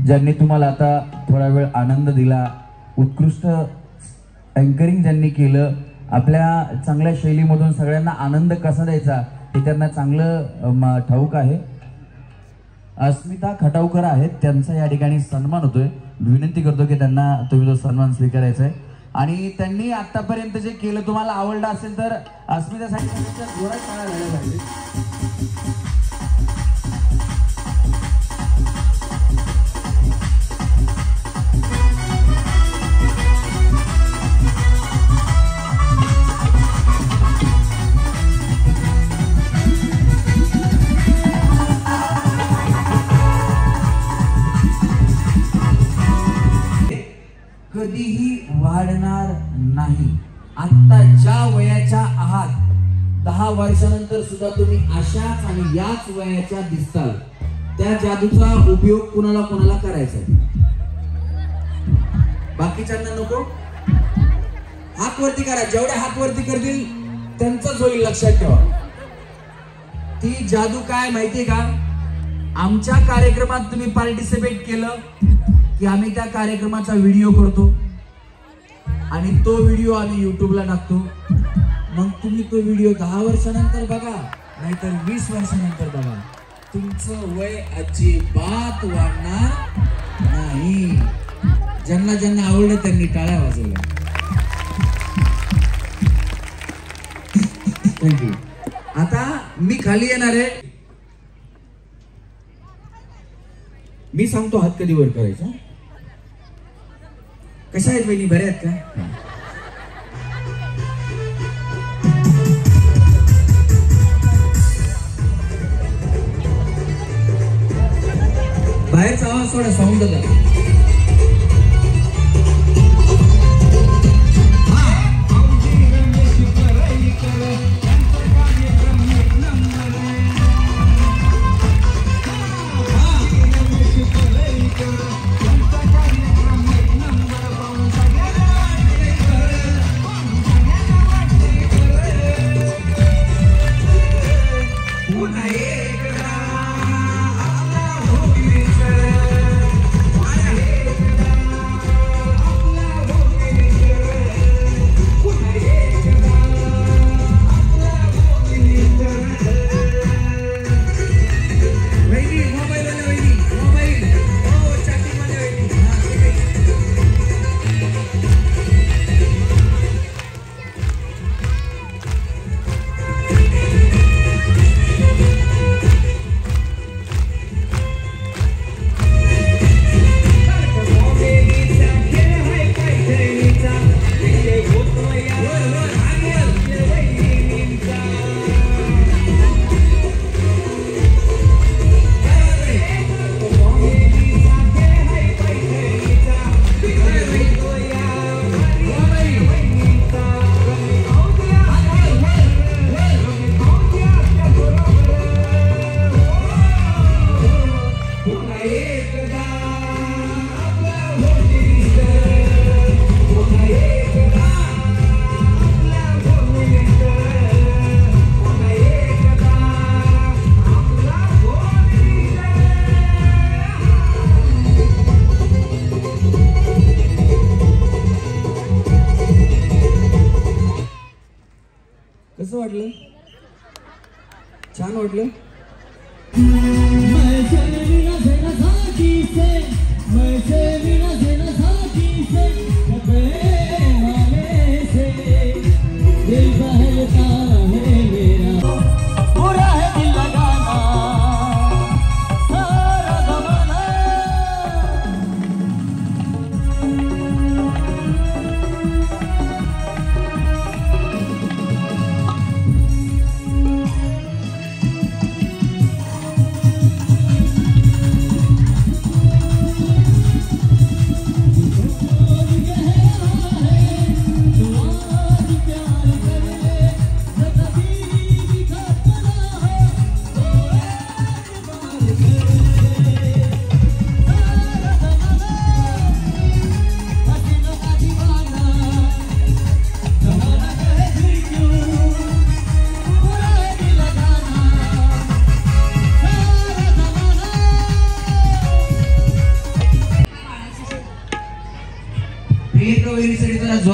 ज्यांनी तुम्हाला आता थोडा वेळ आनंद दिला, उत्कृष्ट अँकरिंग ज्यांनी केलं, आपल्या चांगल्या शैलीमधून सगळ्यांना आनंद कसा द्यायचा हे त्यांना चांगलं ठाऊक आहे. अस्मिता खटावकर आहेत, त्यांचा या ठिकाणी सन्मान होतोय. विनंती करतो की त्यांना तुम्ही तो सन्मान स्वीकारायचा आहे. आणि त्यांनी आतापर्यंत जे केलं तुम्हाला आवडलं असेल तर अस्मितासाठी जोरात टाळ्या झाल्या पाहिजे. कधीही वाढणार नाही. आता ज्या वयाच्या आहात 10 वर्षानंतर सुद्धा तुम्ही अशाच आणि याच वयाच्या दिसताल. त्या जादूचा उपयोग कुणाला कोणाला करायचा, बाकीच्यांना नको. हात वरती करा, जेवढे हात वरती करतील त्यांचंच होईल, लक्षात ठेवा. ती जादू काय माहितीये का? आमच्या कार्यक्रमात तुम्ही पार्टिसिपेट केलं की आम्ही त्या कार्यक्रमाचा व्हिडिओ करतो आणि तो व्हिडिओ आम्ही युट्यूबला टाकतो. मग तुम्ही तो व्हिडिओ 10 वर्षानंतर बघा, नाहीतर 20 वर्षानंतर बघा, तुमचं वय अजिबात वाढणार नाही. ज्यांना ज्यांना आवडलं त्यांनी टाळ्या वाजवल्या. थँक्यू. आता मी खाली येणार आहे. मी सांगतो हात कधी वर करायचा. कशा आहेत बहिणी, बऱ्या आहेत का? बाहेरचा आवाज थोडा साऊंड होता. कसं वाटलं? छान वाटलं?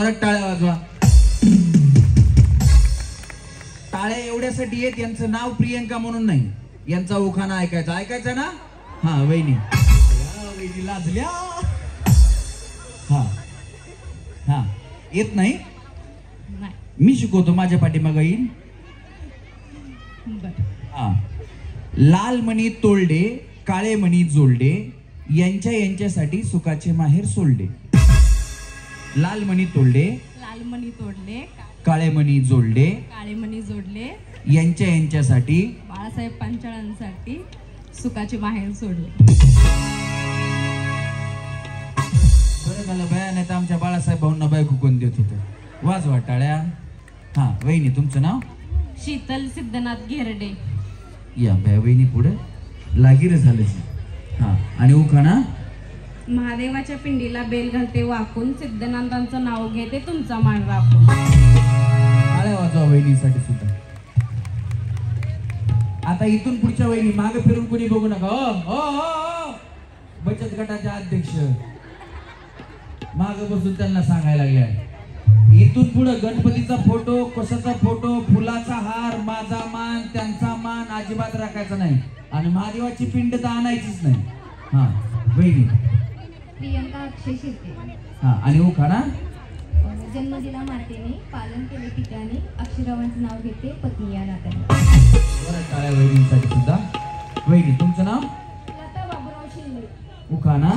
जोरात टाळ्या वाजवा. टाळ्या एवढ्यासाठी येत, यांचं नाव प्रियंका म्हणून नाही, यांचा उखाणा ऐकायचा ना. हा वहिनी लाजल्या. हा हा येत नाही, मी शिकवतो, माझ्या पाठीमागं येईन. हा. लाल मणी तोलडे काळे मणी जोडले, यांच्यासाठी सुखाचे माहेर सोडले. लाल मणी तोडले काळे मणी जोडले, यांच्यासाठी बाळासाहेब पांचाळांसाठी सुखाचे माहेर सोडले. बरं झालं बाया, नाही तर आमच्या बाळासाहेब भाऊंना बायको कोण देत होते. वाजवा टाळ्या. हा वहिनी तुमचं नाव? शीतल सिद्धनाथ घेरडे. या बाया वहिनी पुढे लागीर झालं. हा आणि उखाणा? महादेवाच्या पिंडीला बेल घालते वाकून, सिद्धनाथांचं नाव घेते तुमचा मान राखून. टाळ्या वाजवा वहिनीसाठी सुद्धा. आता इथून पुढच्या वहिनी मागे फिरून कोणी बघू नका. ओ बचत गटाचे अध्यक्ष मागे बसून त्यांना सांगायला लागल्या, इथून पुढे गणपतीचा फोटो, कशाचा फोटो, फुलाचा हार, माझा मान त्यांचा मान अजिबात राखायचा नाही, आणि महादेवाची पिंड तर आणायचीच नाही. हा वहिनी? प्रियंका अक्षय शिर्के. हा आणि उखाणा? जन्म दिला मातेने, पालन केले पित्याने, अक्षरावांचं नाव घेते पत्नी या नात्याने. टाळ्या वहिनीसाठी सुद्धा. वहिनी तुमचं नाव? लता बाबूराव शिंदे. उखाणा?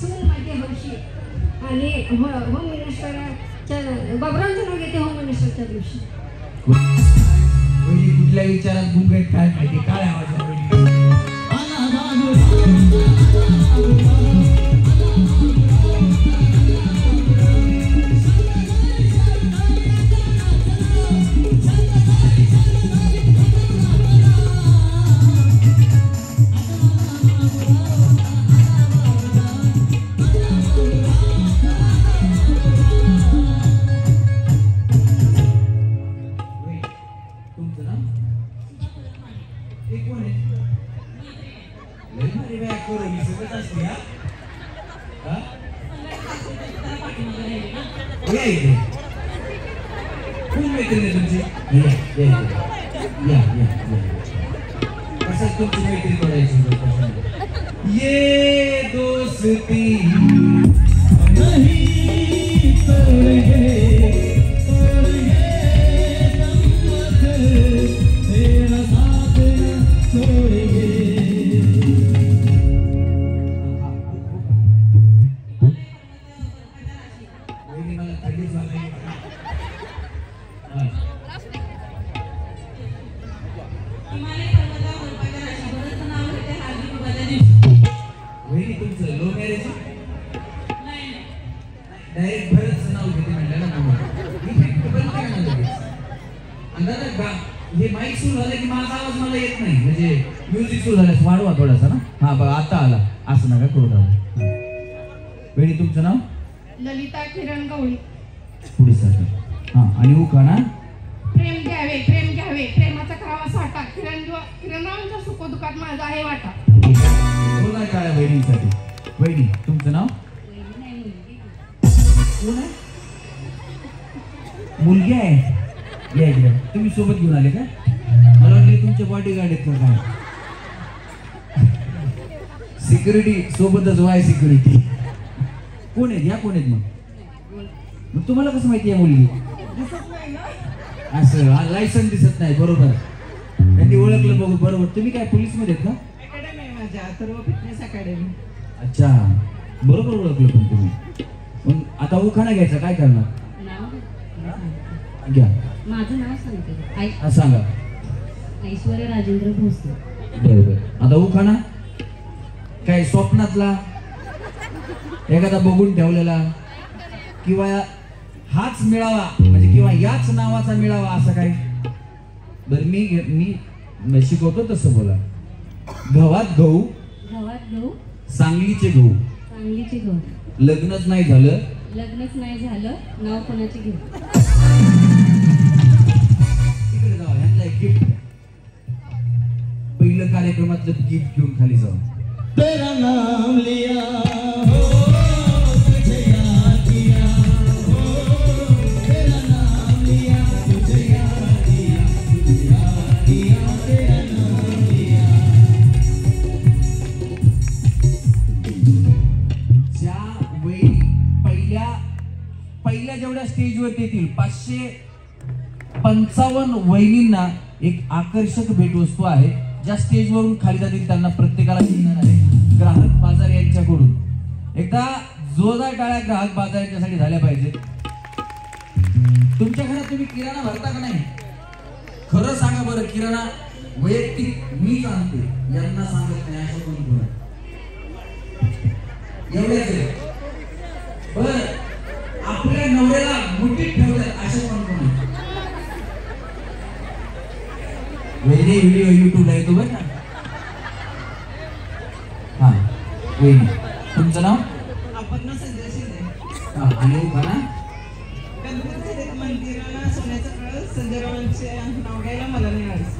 सून माझी हौशी, आणि होम मिनिस्टरच्या बाबुरावांचं नाव घेते होम मिनिस्टरच्या दिवशी. वहिनी कुठल्या विचारात गुंग आहेत काय माहिती. काय आवाज वहिनी? तुमची मैत्री करायची. ये दोस्ती नहीं तोड़ेंगे, तेरा साथ न छोड़ेंगे. मला थंडीच वाजली. वहिनी तुमचं लो मॅरेज? डायरेक्ट भरतचं नाव घेते म्हटलं ना. हे माईक सुरू झालं की माझा आवाज मला येत नाही, म्हणजे म्युझिक सुरू झालं वाढवा थोडासा ना. हा बघा आता आला, असं नका करू दादा. वहिनी तुमचं नाव? ललिता किरण गवळी. पुढे सर. हा आणि उखाणा? प्रेम घ्यावे प्रेम घ्यावे, प्रेमाचा करावा साठा, किरणरावांच्या सुख दुःखात माझा आहे वाटा. बोला काय वहिनीसाठी. वहिनी तुमचं नाव? कोण आहे? मुलगी आहे. या इकडे. तुम्ही सोबत घेऊन आले का? मला वाटलं तुमचे बॉडीगार्ड आहेत का काय? सिक्युरिटी सोबतच वाय सिक्युरिटी. कोण आहेत? या कोण आहेत मग तुम्हाला कसं माहिती आहे मुलगी? असं लायसन दिसत नाही. बरोबर, त्यांनी ओळखलं बघू. बरोबर. तुम्ही काय पोलीस मध्ये आहेत का? अकॅडमी आहे माझ्या, अथर्व फिटनेस अकॅडमी. अच्छा, बरोबर ओळखलं. पण तुम्ही मग आता उखाणा घ्यायचा, काय करणार? घ्या. माझं नाव सांगते. सांगा. ऐश्वर्या राजेंद्र भोसले. बरोबर. आता उखाणा काय? स्वप्नातला एखादा बघून ठेवलेला, किंवा हाच मिळावा म्हणजे, किंवा याच नावाचा मिळावा असं काय? बरं मी शिकवतो तसं बोला. गव्हात गहू, सांगलीचे गहू, लग्नच नाही झालं, नाव कोणाचे घेऊ. तिकडे जाऊ. ह्यांना एक गिफ्ट, पहिलं कार्यक्रमातलं गिफ्ट घेऊन खाली जाऊ. तेरा नाम लिया हो. जेवढ्या स्टेजवरती येतील 555 वहिनींना एक आकर्षक भेटवस्तू आहे, ज्या स्टेजवरून खाली जातील त्यांना प्रत्येकाला मिळणार आहे ग्राहक बाजार यांच्याकडून. एकदा जोरदार टाळ्या ग्राहक बाजार यांच्यासाठी झाल्या पाहिजे. तुमच्या घरात तुम्ही किराणा भरता का नाही? खरं सांगा बरं, किराणा वैयक्तिक मीच आणते, यांना सांगत नाही असं कोणी बोला. एवढ्याच बर आपल्या नवऱ्याला मुठीत ठेवतात असं कोण कोण? वहिनी व्हिडिओ युट्यूबला येतो बरं ना. हा वहिनी, तुमचं नाव? अपर्णा संजय शिंदे. हा, आणि उभा गणपतीच्या मंदिराला सोन्याचं कळस संजयरावांचे नाव घ्यायला मला नाही आळस.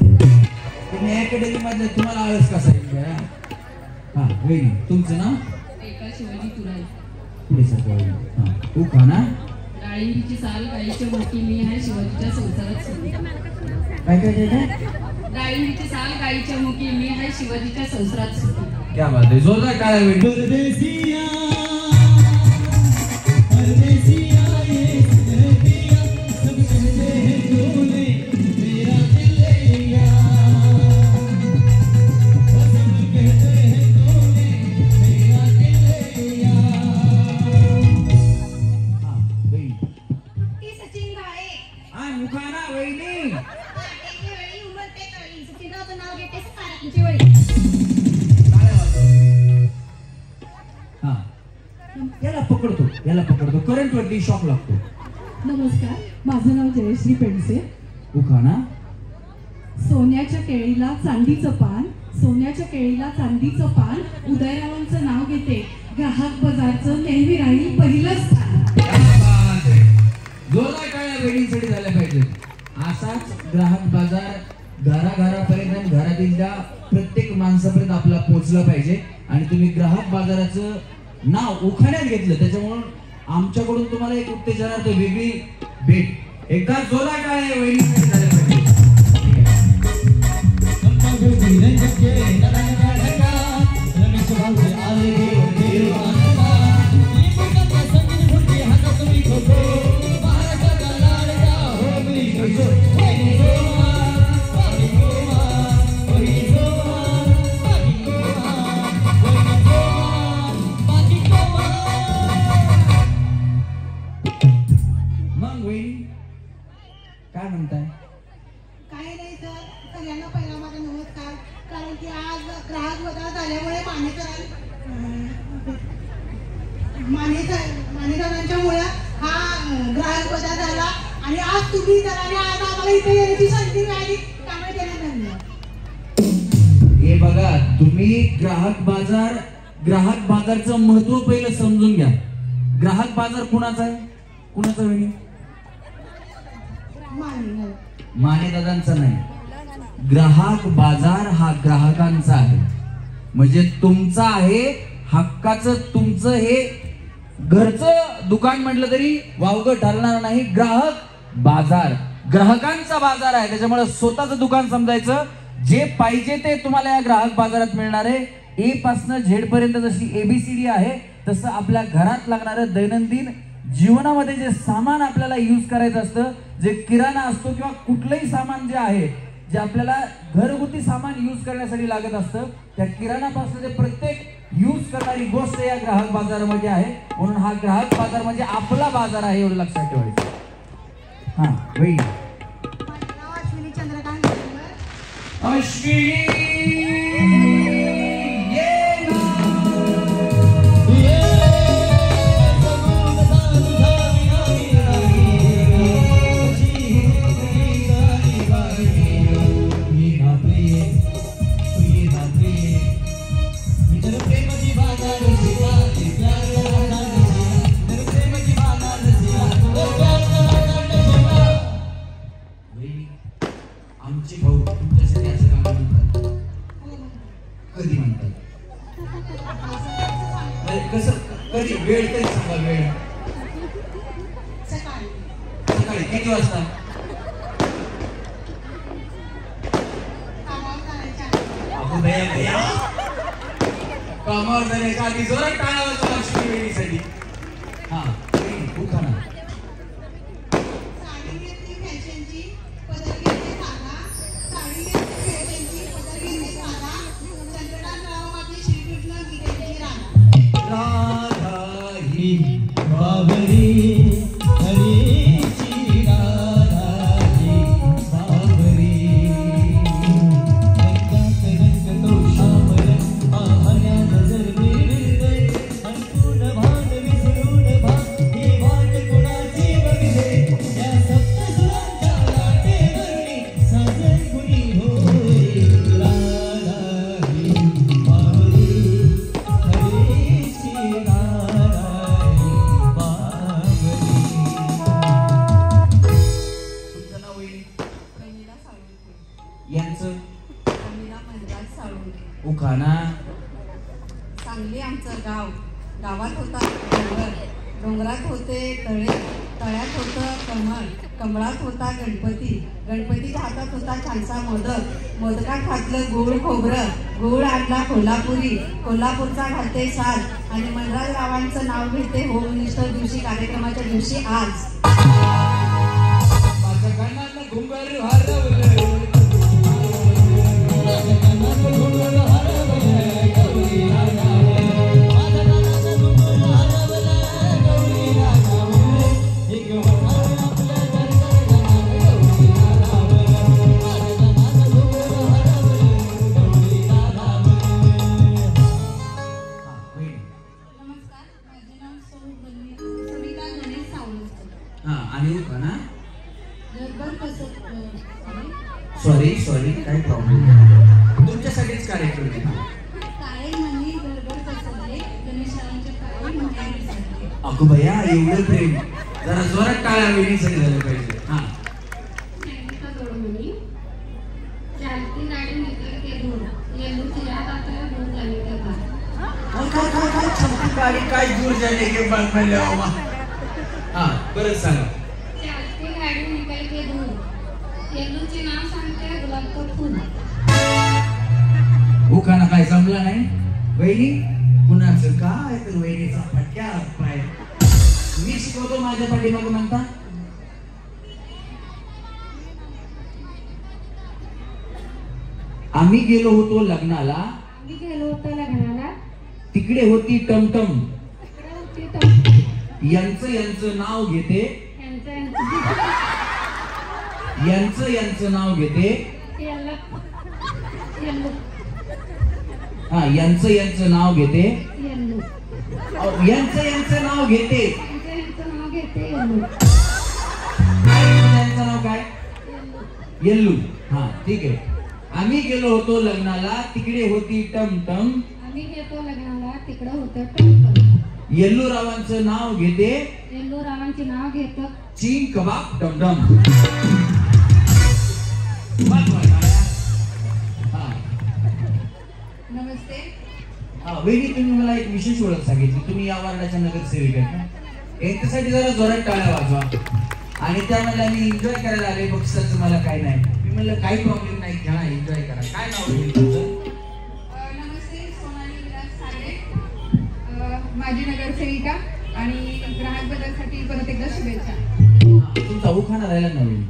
तुम्ही अकॅडमी मधले तुम्हाला आळस कसा येईल? हा वहिनी, तुमचं नाव? एका शिवाजी तुराई. पुढे सरका वहिनी. हा उभा ना. डाळिंबीची साल गाईच्या मोठी मी आहे शिवाजीच्या संसारात सुखी. काय काय काय काय? डाळिंबीची साल गाईच्या मुखी मी आहे शिवाजीच्या संसारात सुखी. क्या बात है, जोरदार टाळ्या वहिनी. परदेसिया परदेसिया ये परदेसिया सब कहते हैं तूने मेरा दिल ले लिया, वो सब कहते हैं तूने मेरा दिल ले लिया. हा वहिनी. ती सचिन गाळे. हा उभा ना वहिनी. काटेची वेळी उमलते तळी. सचिनरावचं नाव घेते सारांची वळी. टाळ्या वाजवा. हा याला पकडतो करंट वरती शॉक लागतो. नमस्कार, माझं नाव जयश्री पेंडसे. उखाणा. सोन्याच्या केळीला चांदीचं पान, सोन्याच्या केळीला चांदीचं पान, उदयरावांचं नाव घेते, ग्राहक बाजारचं नेहमी राहील पहिलं स्थान. क्या बात है. जोरदार टाळ्या वहिनींसाठी झाल्या पाहिजे. असाच ग्राहक बाजार घराघरापर्यंत आणि घरातील त्या प्रत्येक माणसापर्यंत आपला पोहोचला पाहिजे. आणि तुम्ही ग्राहक बाजाराचं नाव उखाण्यात घेतलं, त्याच्यामुळे आमच्याकडून तुम्हाला एक उत्तेजनार्थ वेगळी भेट. एकदा जोरदार टाळ्या वहिनींसाठी झाल्या पाहिजे. अम्मा गोदी रंजके नरंगा ढका रमेश भाऊचे आले देवानका लिंबूचा संगीत फुटके हातात मी खोको महाराष्ट्राचा लाडका हो मी खोको होई गोमा पाकी गोमा होई गोमा पाकी गोमा होई गोमा पाकी गोमा. मग वहिनी काय म्हणताय? काही नाही सर, सगळ्यांना पहिला माझा नमस्कार. कारण की आज ग्राहक बाजार झाल्यामुळे मानेकरांच्यामुळे हा ग्राहक बाजार झाला आणि आज तुम्ही जरा आणि आज आम्हाला इथे येण्याची संधी मिळाली, त्यामुळे त्यांना धन्यवाद. हे बघा, तुम्ही ग्राहक बाजारचं महत्व पहिलं समजून घ्या. ग्राहक बाजार कुणाचा आहे? कुणाचा वहिनी? माने दादांचा नाही. ग्राहक बाजार हा ग्राहकांचा आहे, म्हणजे तुमचा आहे, हक्काचं तुमचं हे घरचं दुकान म्हटलं तरी वावगं ठरणार नाही. ग्राहक बाजार ग्राहकांचा बाजार आहे, त्याच्यामुळे स्वतःचं दुकान समजायचं. जे पाहिजे ते तुम्हाला या ग्राहक बाजारात मिळणार आहे. ए पासून झेड पर्यंत जशी ABCD आहे, तसं आपल्या घरात लागणारं दैनंदिन जीवनामध्ये जे सामान आपल्याला यूज करायचं असतं, जे किराणा असतो किंवा कुठलंही सामान जे आहे, जे आपल्याला घरगुती सामान यूज करण्यासाठी लागत असतं, त्या किराणापासून ते प्रत्येक यूज करणारी गोष्ट या ग्राहक बाजारामध्ये आहे. म्हणून हा ग्राहक बाजार म्हणजे आपला बाजार आहे, एवढं लक्षात ठेवायचं. हा वही माझं नाव अश्विनी चंद्रकांत सुंदर. अश्विनी आमचे भाऊ तुमच्यासाठी असं काम म्हणतात. कधी म्हणतात? कसं कधी? वेळ तरी सांगा. वेळ सकाळी सकाळी किती वाजता? कामावर जाण्याच्या अहो भैया कामावर जाण्याच्या आधी जोरात टाळा वाजवा अश्विनी वहिनीसाठी. हा उखाणा. गावात होता डोंगर, डोंगरात होते तळे, तळ्यात होतं कमळ, कमळात होता गणपती, गणपतीच्या हातात होता छानसा मोदक, मोदकात घातलं गोड खोबरं, गोड आणला कोल्हापुरी, कोल्हापूरचा घालते साज आणि मनराजरावांचं नाव घेते होम मिनिस्टर दिवशी कार्यक्रमाच्या दिवशी आज. माझ्या कानात घुंगर हरवलं, सॉरी काय प्रॉब्लेम, तुमच्यासाठीच कार्यक्रम अगो भैया एवढं प्रेम जरा जोरात टाळ्या वेळीसाठी झालं पाहिजे. हा गाडी काय दूर जाने के बाद में बाबा. हा परत सांगा. उखाणा काय जमला नाही वहिनी, कुणाचं काय तर वहिनीचा फटक्या पाय मी शिकवतो माझ्या पाठीमागे म्हणता. आम्ही गेलो होतो लग्नाला, तिकडे होती टमटम, यांचं नाव घेते, यांचं नाव घेते, हा यांचं नाव घेते, यांचं नाव घेते, यांचं नाव काय येल्लू. हा ठीक आहे. आम्ही गेलो होतो लग्नाला, तिकडे होती टमटम, तिकडे होतं येल्लूरावांचं नाव घेते, येल्लूरावांचे नाव घेतं चीन कबाब डमडम. नमस्ते. वहिनी तुम्ही मला एक विशेष ओळख सांगितली, तुम्ही या वार्डाच्या नगरसेविका आहेत ना, यांच्यासाठी जरा जोरात टाळ्या वाजवा. आणि त्यामध्ये आम्ही एन्जॉय करायला आले, बक्षिसाचं मला काय नाही. मी म्हणलं काही प्रॉब्लेम नाही, खेळा एन्जॉय करा. काय नाव आहे तुमचं? नमस्ते, सोनाली विलास सागरे, माझी नगरसेविका आणि ग्राहक बदलसाठी परत एकदा शुभेच्छा. तुमचा उखाणा राहिला नवीन.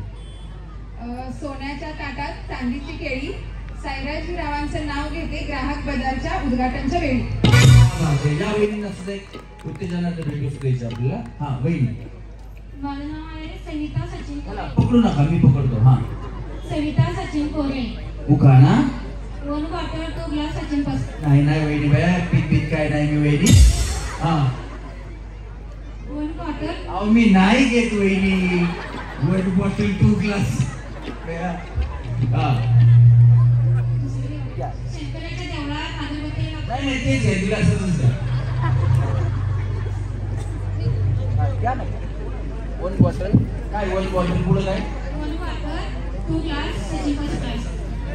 सोन्याच्या ताटात चांदीची केळी, सायराजरावांचं नाव घेते ग्राहक बाजारच्या उद्घाटनच्या वेळी. या वहिनींना सुद्धा एक उत्तेजनाचं भेटू द्यायचं आपल्याला. हा वहिनी. माझं नाव आहे सविता सचिन कोरे. पकडू नका, मी पकडतो. हा सविता सचिन कोरे. उखाणा one bottle two glass Sachin pass. नाही वहिनी बाया, पीक काय नाही मी वहिनी. हा वन बॉटल. अहो मी नाही घेत वहिनी, वन बॉटल 2 ग्लास. हा शंकराच्या देवळात अगरबत्ती नाही तेच आहे, ग्लासच वन बॉटल. काय वन बॉटल पुढे काय? One bottle two glass Sachin pass.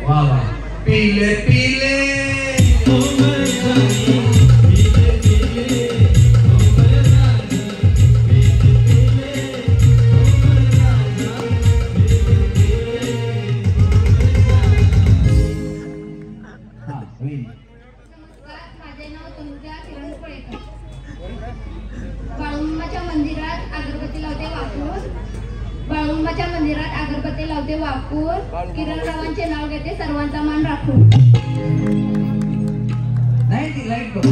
वा वा. पीले पीले माझे नाव तनुजा किरण पळेकर. बाळुंबाच्या मंदिरात अगरबत्ती लावते वाकूर, बाळुंबाच्या मंदिरात अगरबत्ती लावते वाकूर, किरणरावांचे नाव घेते सर्वांचा मान राखून. नाही ती लाईट बघ.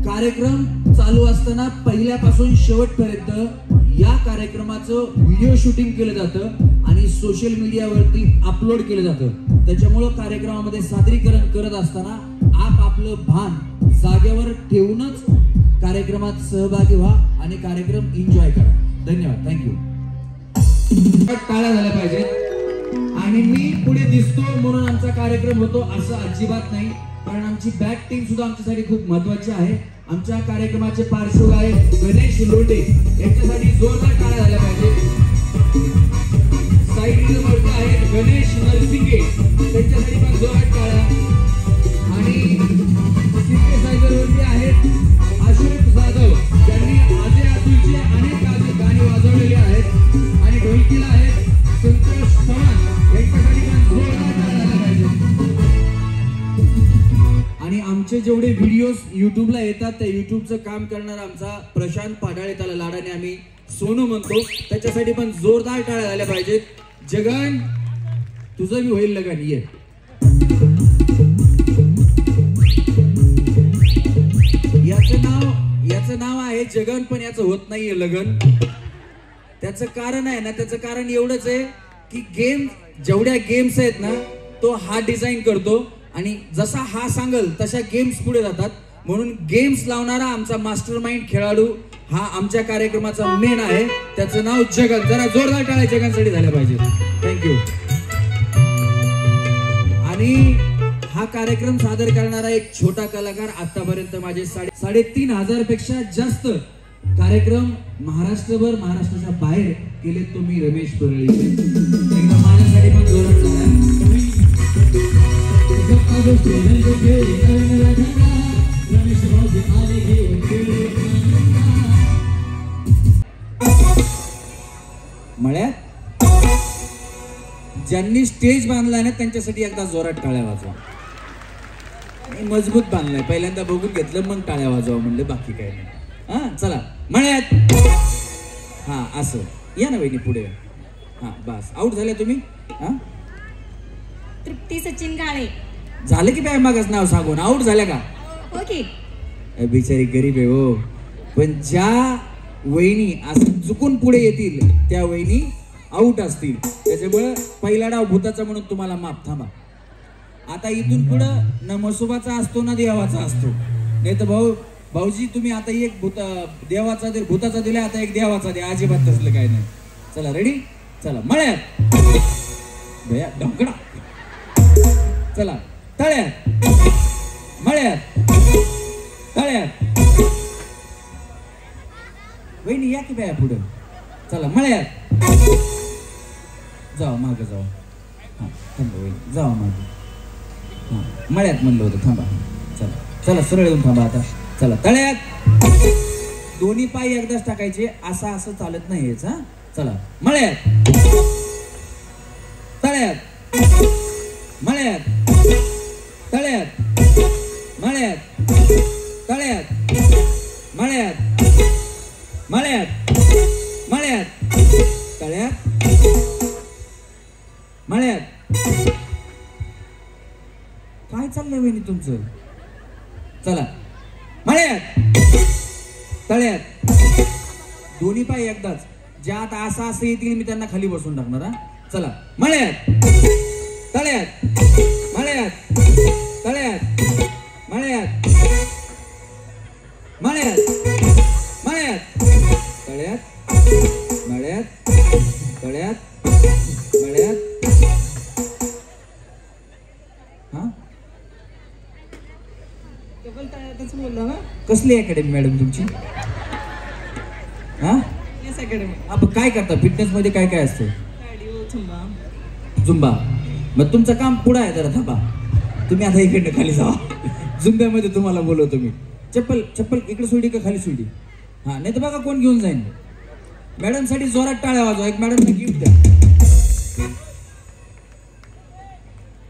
कार्यक्रम चालू असताना पहिल्यापासून शेवटपर्यंत या कार्यक्रमाचं व्हिडिओ शूटिंग केलं जातं आणि आणि सोशल मीडियावरती अपलोड केलं जातं. त्याच्यामुळं कार्यक्रमामध्ये सादरीकरण करत असताना आपलं भान जागेवर ठेवूनच कार्यक्रमात सहभागी व्हा आणि कार्यक्रम एन्जॉय करा. धन्यवाद. थँक्यू. टाळ्या झाल्या पाहिजेत. आणि मी पुढे दिसतो म्हणून आमचा कार्यक्रम होतो असं अजिबात नाही, कारण आमची बॅक टीम सुद्धा आमच्यासाठी खूप महत्वाची आहे. आमच्या कार्यक्रमाचे पार्श्वगायक गणेश लोटे यांच्यासाठी जोरदार टाळ्या झाल्या पाहिजेत. साईडला आहेत गणेश नरसिंगे, त्यांच्यासाठी पण जोरदार टाळ्या. आणि सिंथेसायझरवरती आहेत अशोक जाधव, त्यांनी आजे अतुलचे अनेक गाणी वाजवलेली आहेत. आणि ढोलकीला आहेत संतोष चव्हाण, यांच्यासाठी पण जोरदार टाळ्या झाल्या पाहिजेत. आणि आमचे जेवढे व्हिडिओज युट्यूबला येतात त्या युट्यूबचं काम करणारा आमचा प्रशांत पाडाळे, त्याला लाडाने आम्ही सोनू म्हणतो, त्याच्यासाठी पण जोरदार टाळ्या झाल्या पाहिजेत. जगन तुझं बी होईल लगन. ये याचं नाव आहे जगन, पण याचं होत नाहीये लगन. त्याचं कारण आहे ना, त्याचं कारण एवढंच आहे की जेवढ्या गेम्स आहेत ना तो हा डिझाईन करतो आणि जसा हा सांगल तशा गेम्स पुढे जातात. म्हणून गेम्स लावणारा आमचा मास्टर माइंड खेळाडू हा आमच्या कार्यक्रमाचा मेन आहे. त्याचं नाव जगन. जरा जोरदार टाळ्या जगनसाठी झाल्या पाहिजे. थँक्यू. आणि हा कार्यक्रम सादर करणारा एक छोटा कलाकार, आतापर्यंत माझे 3,500 पेक्षा जास्त कार्यक्रम महाराष्ट्रभर, महाराष्ट्राच्या बाहेर केले तो मी रमेश परळी. एकदा माझ्यासाठी पण जोरात टाळ्या. मळ्यात ज्यांनी स्टेज बांधलाय ना त्यांच्यासाठी एकदा जोरात टाळ्या वाजवा. मजबूत बांधलाय, पहिल्यांदा बघून घेतलं मग टाळ्या वाजवा म्हणलं, बाकी काय नाही. हा चला मळ्यात. हा असं या ना वहिनी पुढे. हा बस. आउट झाल्या तुम्ही. हा तृप्ती सचिन काळे. झालं की काय मागच नाव सांगून आउट झाल्या का? ओके. बिचारी गरीब आहे हो, पण ज्या वहिनी असं चुकून पुढे येतील त्या वहिनी आउट असतील. त्याच्यामुळे पहिला डाव भूताचा म्हणून तुम्हाला माफ. थांबा. आता इथून पुढं न मसोबाचा असतो ना देवाचा असतो. नाही तर भाऊजी तुम्ही आता एक देवाचा भूताचा दिला, आता एक देवाचा द्या. अजिबात तसलं काय नाही. चला रेडी. चला मळ्यात. भया ढंकणा. चला तळ्यात. मळ्यात. तळ्यात. वहिनी या की बाया पुढं. चला मळ्यात. जावा मागं जावा. हा थांबा वहिनी, जावा मागं. हा मळ्यात म्हणलं होतं, थांबा. चला चला सरळ येऊन थांबा आता. चला तळ्यात. दोन्ही पाय एकदाच टाकायचे, असं चालत नाही हेच. हा चला मळ्यात. तळ्यात. मळ्यात. तळ्यात. मळ्यात. तळ्यात. मळ्यात. मळ्यात. मळ्यात. तळ्यात. मळ्यात. काय चाललंय वहिनी तुमचं? चला मळ्यात. तळ्यात. दोन्ही पाय एकदाच. ज्या आता असं येतील मी त्यांना खाली बसून टाकणार. हा चला मळ्यात. तळ्यात. मळ्यात. तळ्यात. मळ्यात. मळ्यात. मळ्यात. तळ्यात. मळ्यात. तळ्यात. मळ्यात. हा कसली अकॅडमी मॅडम तुमची? हा आपण काय करता फिटनेस मध्ये? काय काय असतं? झुंबा. मग तुमचं काम पुढं आहे. जरा थांबा, तुम्ही आता इकडनं खाली जावा. झुंब्यामध्ये तुम्हाला बोलवतो मी. चप्पल इकडे सोडी का खाली सोडी? हा नाही तर बघा कोण घेऊन जाईन. मॅडम साठी जोरात टाळ्या वाजवा. एक मॅडम गिफ्ट द्या.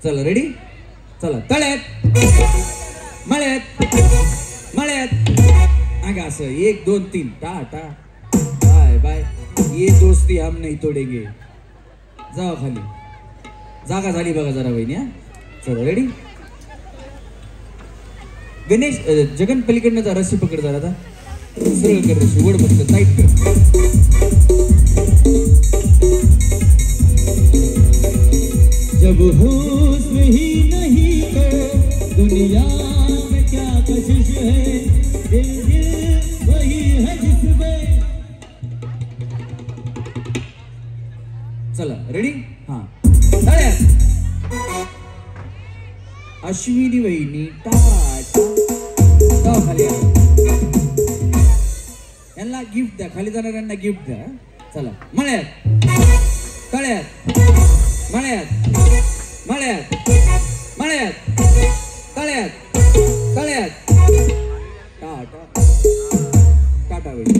चला रेडी. चला तळ्यात. मळ्यात. मळ्यात. अगं असं 1 2 3 टाटा बाय बाय. ये दोस्ती हम नहीं तोडेंगे. जावा खाली. जागा झाली बघा जरा वहिनी. हा चला रेडी. गणेश जगन पलीकडनं जा. रस्सी पकड जरा. आता सरळ कर रस्सी. वड बसलं टाईट कर. सब होश में ही नहीं तो दुनिया में क्या कशिश है, दिल दिल वही है जिसमें। चला रेडी हा अश्विनी वहिनी टाटा जाऊ खाली यांना गिफ्ट द्या, खाली जाणाऱ्यांना गिफ्ट द्या. चला मळ्यात तळ्यात मळ्यात मळ्यात मळ्यात तळ्यात तळ्यात टाटा टाटा वहिनी.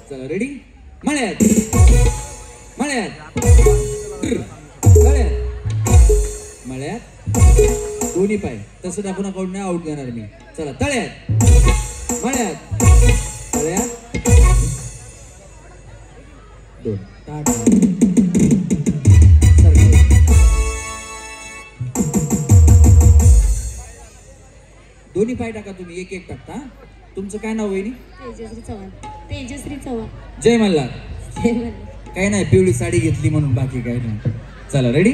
चला रेडी मळ्यात मळ्यात तळ्यात मळ्यात दोन्ही पाय तसं दाखवून अकाउंट नाही आउट देणार मी. चला तळ्यात मळ्यात तळ्यात दोन टाटा. दोन्ही पाय टाका तुम्ही, एक एक टाकता. तुमचं काय नाव वहिनी? तेजश्री चव्हाण. तेजश्री चव्हाण. जय मल्हार. काही नाही, पिवळी साडी घेतली म्हणून, बाकी काही नाही. चला रेडी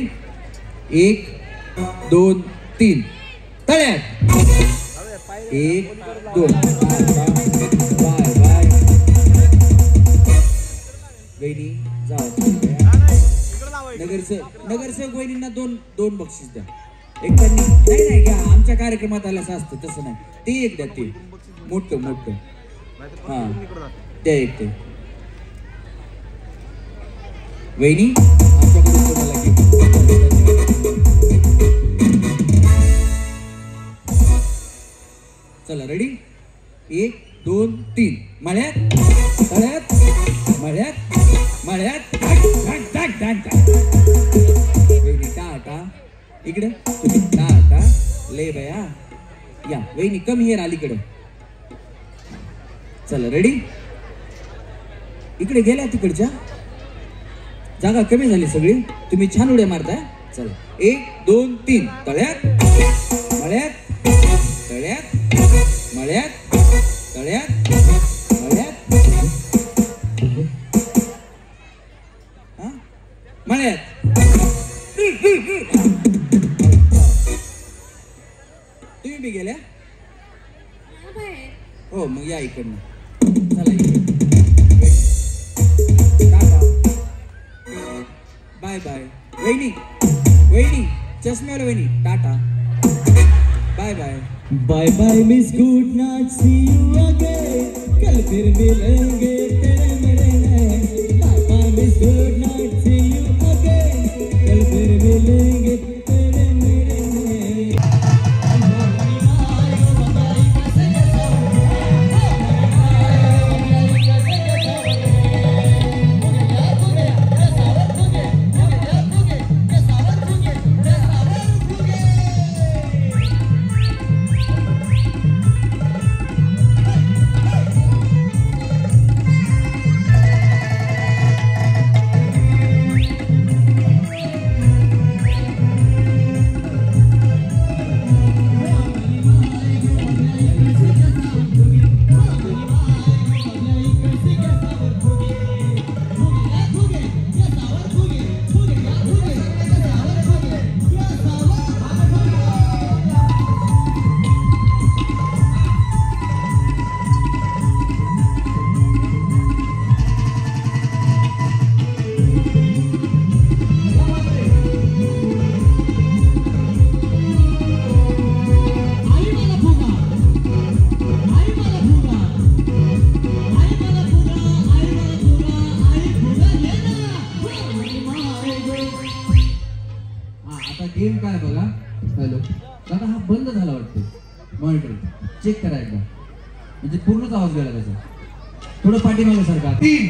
1 2 3 तळ्यात 1 2 बाय बाय वहिनी जाऊ. नगरसेवक वहिनींना दोन बक्षीस द्या. एक त्यांनी नाही घ्या, आमच्या कार्यक्रमात आल्यास असतं तसं नाही. ते एक द्या, ते मोठं हा द्या एक. ते वहिनी आमच्याकडून तुम्हाला चला रेडी 1 2 3 मळ्यात तळ्यात मळ्यात मळ्यात वहिनी टाटा इकडे तुम्ही टाटा ले बया या वहिनी कम हिअर अलीकडे. चला रेडी इकडे गेल्या, तिकडच्या जागा कमी झाली सगळी, तुम्ही छान उड्या मारताय. चला 1 2 3 तळ्यात मळ्यात तळ्यात मळ्यात तळ्यात मळ्यात हा मळ्यात. तुम्ही बी गेल्या हो, मग या इकडनं. चला इकडे टाटा बाय बाय वहिनी वहिनी चष्म्याला वहिनी tata bye bye. Bye bye miss good night, see you again, कल फिर मिलेंगे तेरे मेरे नैन. Bye bye miss good night, see you again, कल फिर मिलेंगे तेरे मेरे नैन. गेम काय बघा. हॅलो दादा, हा बंद झाला वाटतं मॉनिटर, चेक करा एकदा, म्हणजे पूर्णच आवाज गेला त्याचा. थोडं पाठीमागे सारखा 3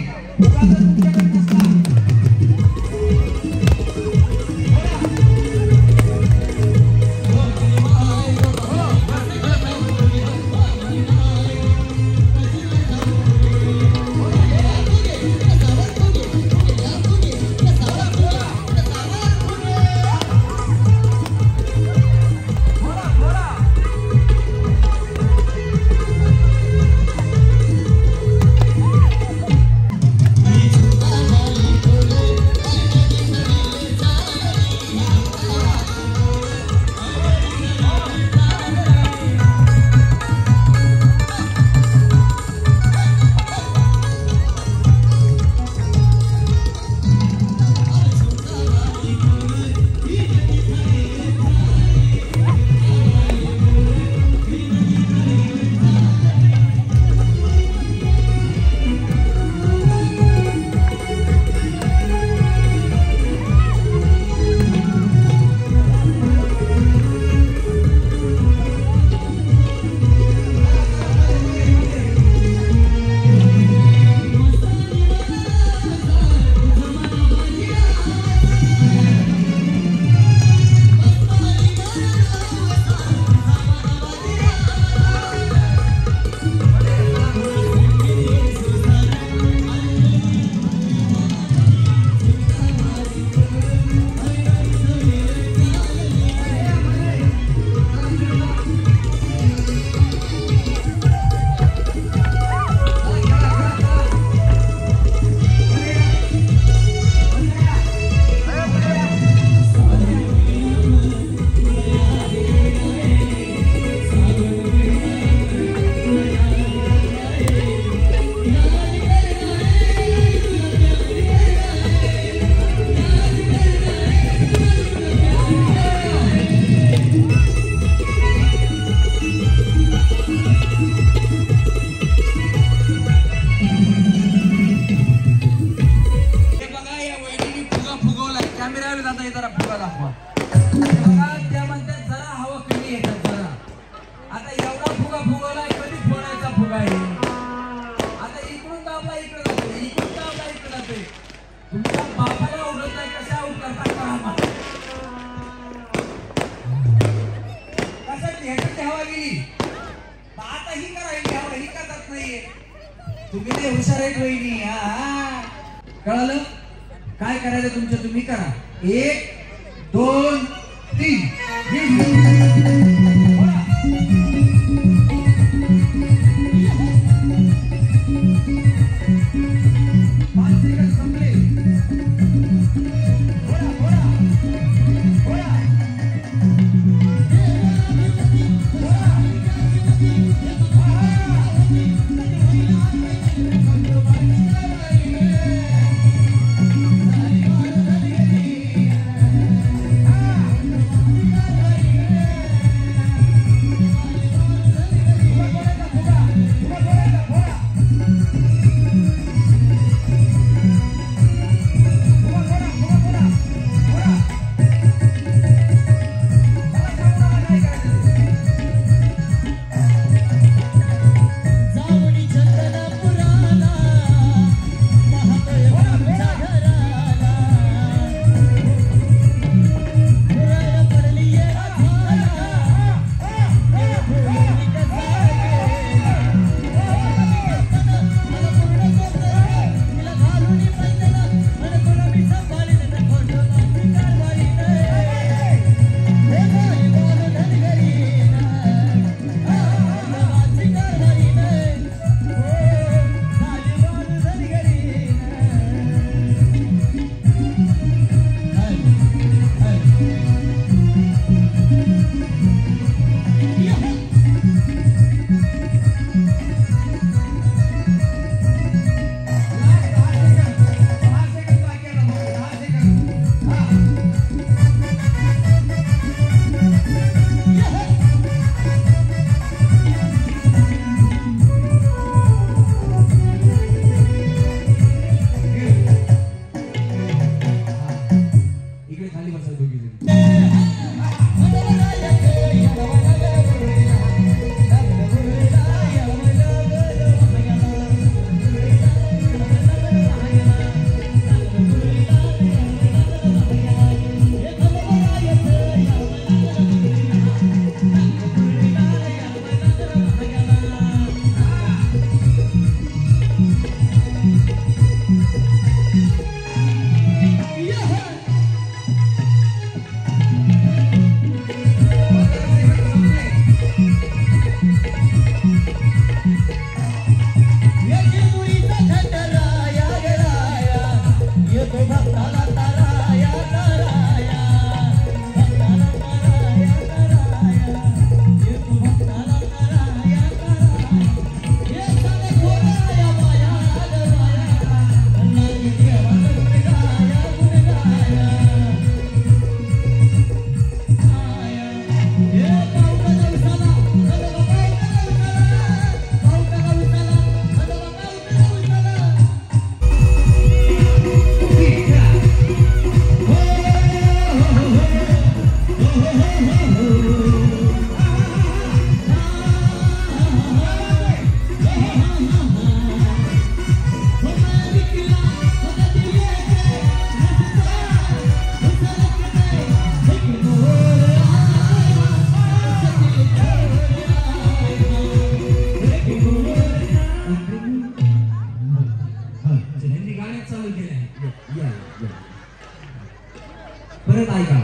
ह्याच्यात हवा गेली. आता ही करायची हवा, ही का जात नाहीये. तुम्ही नाही हुशार आहेत वहिनी. हा कळालं? काय करायचं तुमचं तुम्ही करा. 1 2 3 परत ऐका,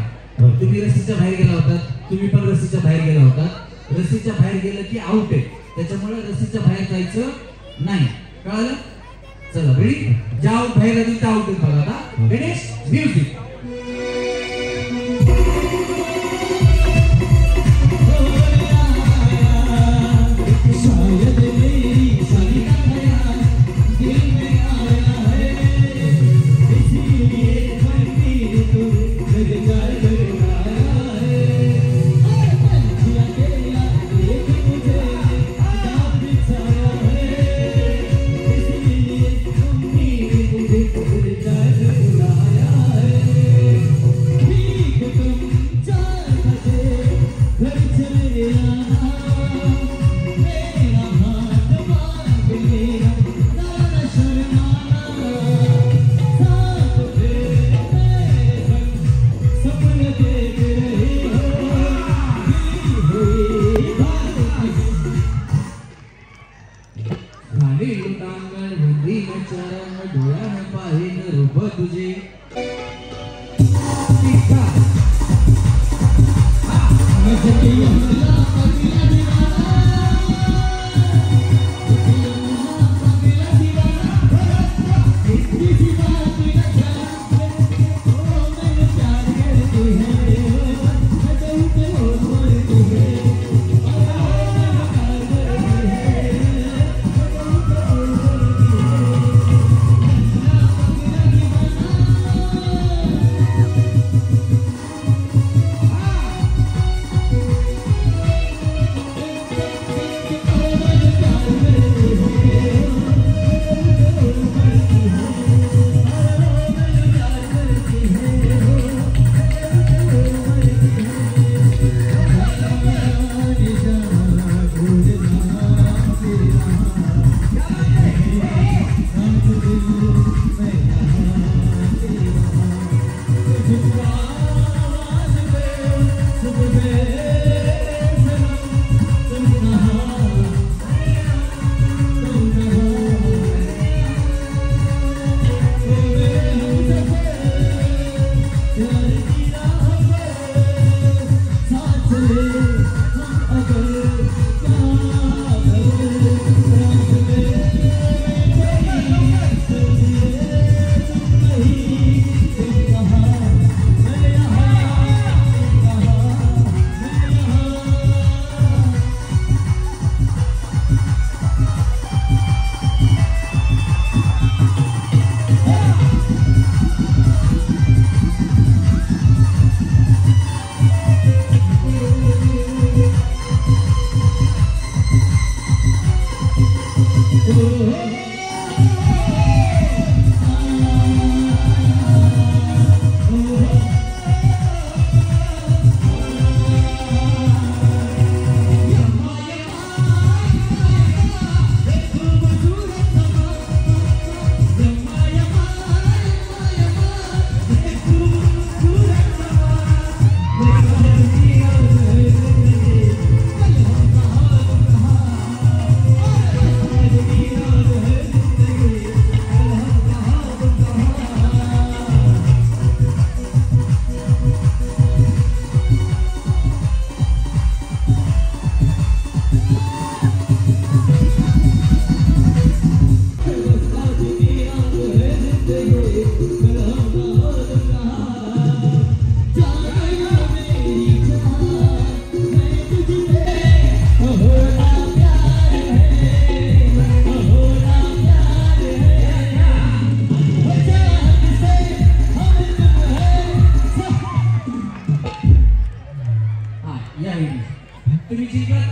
तुम्ही रस्सीच्या बाहेर गेला होता, तुम्ही पण रस्सीच्या बाहेर गेला होता. रस्सीच्या बाहेर गेलं की आउट आहे, त्याच्यामुळे रस्सीच्या बाहेर जायचं नाही. कळलं? चला रेडी, ज्या आउट बाहेर जातील त्या आउट बघा. आता गणेश म्युझिक.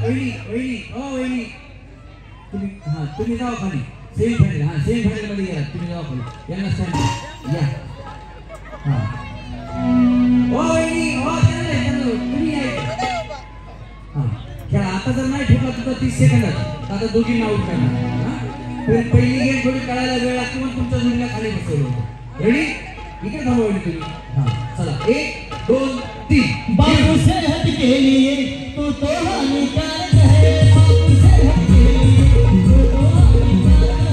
वहिनी वहिनी ओ वहिनी तुम्ही जावा खाली सेमीफायनल मध्ये गेला तुम्ही जावा खाली यांना स्टँड या ओ वहिनी ओ तुम्ही या खेळा आता जर नाही ठेवला तुमचा 30 सेकंदात आता दोघींना आउट करणार पहिली गेम थोडी कळायला वेळ लागतो मग तुमच्या जोडीला खाली बसवलं होतं रेडी इकडे थांबा वहिनी तुम्ही चला 1 2 3 बाबू से हट के लिए तू तो हानिकारक है बाबू से हट के लिए तू तो हानिकारक है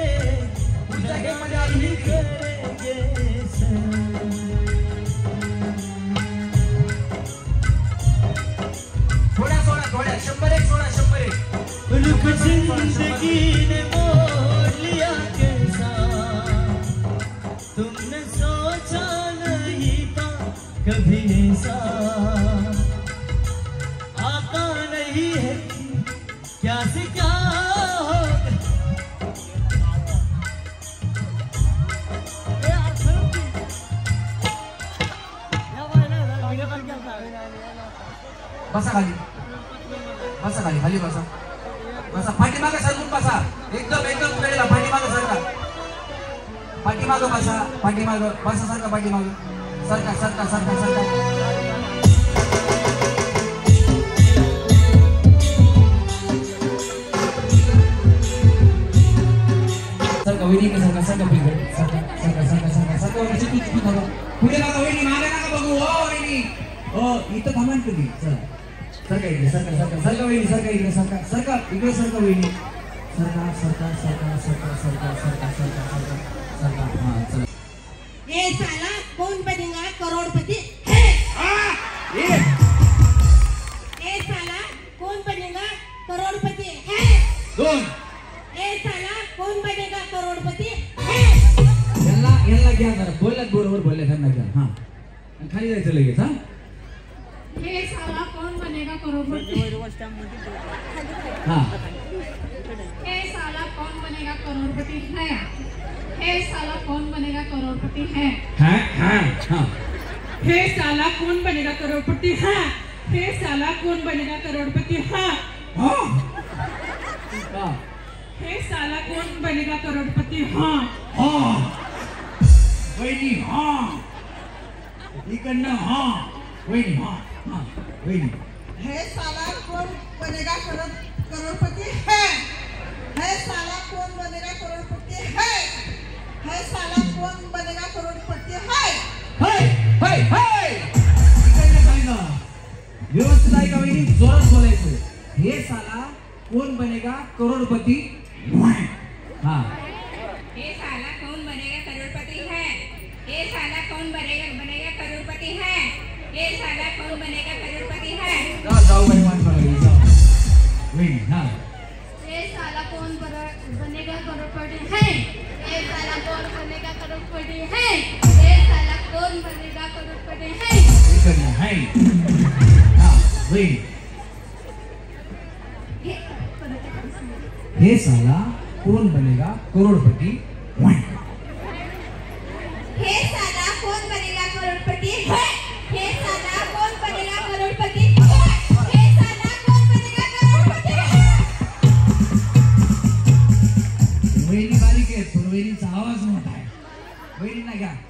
अब तो मेरी जिंदगी ने मोड़ लिया कैसा तुमने सोचा नहीं था कभी ऐसा आता नहीं है क्या से क्या बसा खाली बसा खाली बसा बसा पाठीमागे सरकून बसा एकदम वेळेला पाठीमागे सरका पाठीमागे बसा पाठीमागे बसा सरका पाठीमागे सरका वहिनी सरका पुढे बघा वहिनी मागे नका बघू ओ वहिनी ओ इथं थांबा तुम्ही चला सरका इकडे सरका वहिनी सरका इकडे सरका इकडे सरका वहिनी सरका हाँ चलो ये साला कौन बनेगा करोड़पति है ये साला कौन बनेगा करोड़पति है दोन ये साला कौन बनेगा करोड़पति है यांना घ्या जरा बोलल्यात बरोबर बोलल्या त्यांना घ्या हाँ खाली जायचं लगेच हाँ हे साला कौन बनेगा करोड़पति हाँ हे साला कौन बनेगा करोड़पति है हे साला कौन बनेगा करोड़पति है हाँ हे साला कौन बनेगा करोड़पति है हे साला कौन बनेगा करोड़पति है हाँ हे साला कौन बनेगा करोड़पति हाँ वहिनी हाँ इकडनं हाँ वहिनी हाँ वहिनी है साला कौन बनेगा करोड़पति है साला कौन बनेगा करोड़पति है साला कौन बनेगा करोड़पति है इकडनं सांगा व्यवस्थित आहे का वहिनी जोरात बोलायचं हे साला कौन बनेगा करोड़पति हाँ ये साला कौन बनेगा करोड़पति है ये साला कौन बनेगा करोड़पति है ये साला कौन बनेगा करोड़पति है जाओ भाई मान पड़ा जाओ वहिनी हाँ ये साला कौन बनेगा करोड़पति है ये साला कौन बनेगा करोड़पति है ये साला कौन बनेगा करोड़पति है इकडनं है हाँ वहिनी हे साला कौन बनेगा करोड़पति हे साला कौन बनेगा करोड़पति है ये साला कौन बनेगा करोड़पति है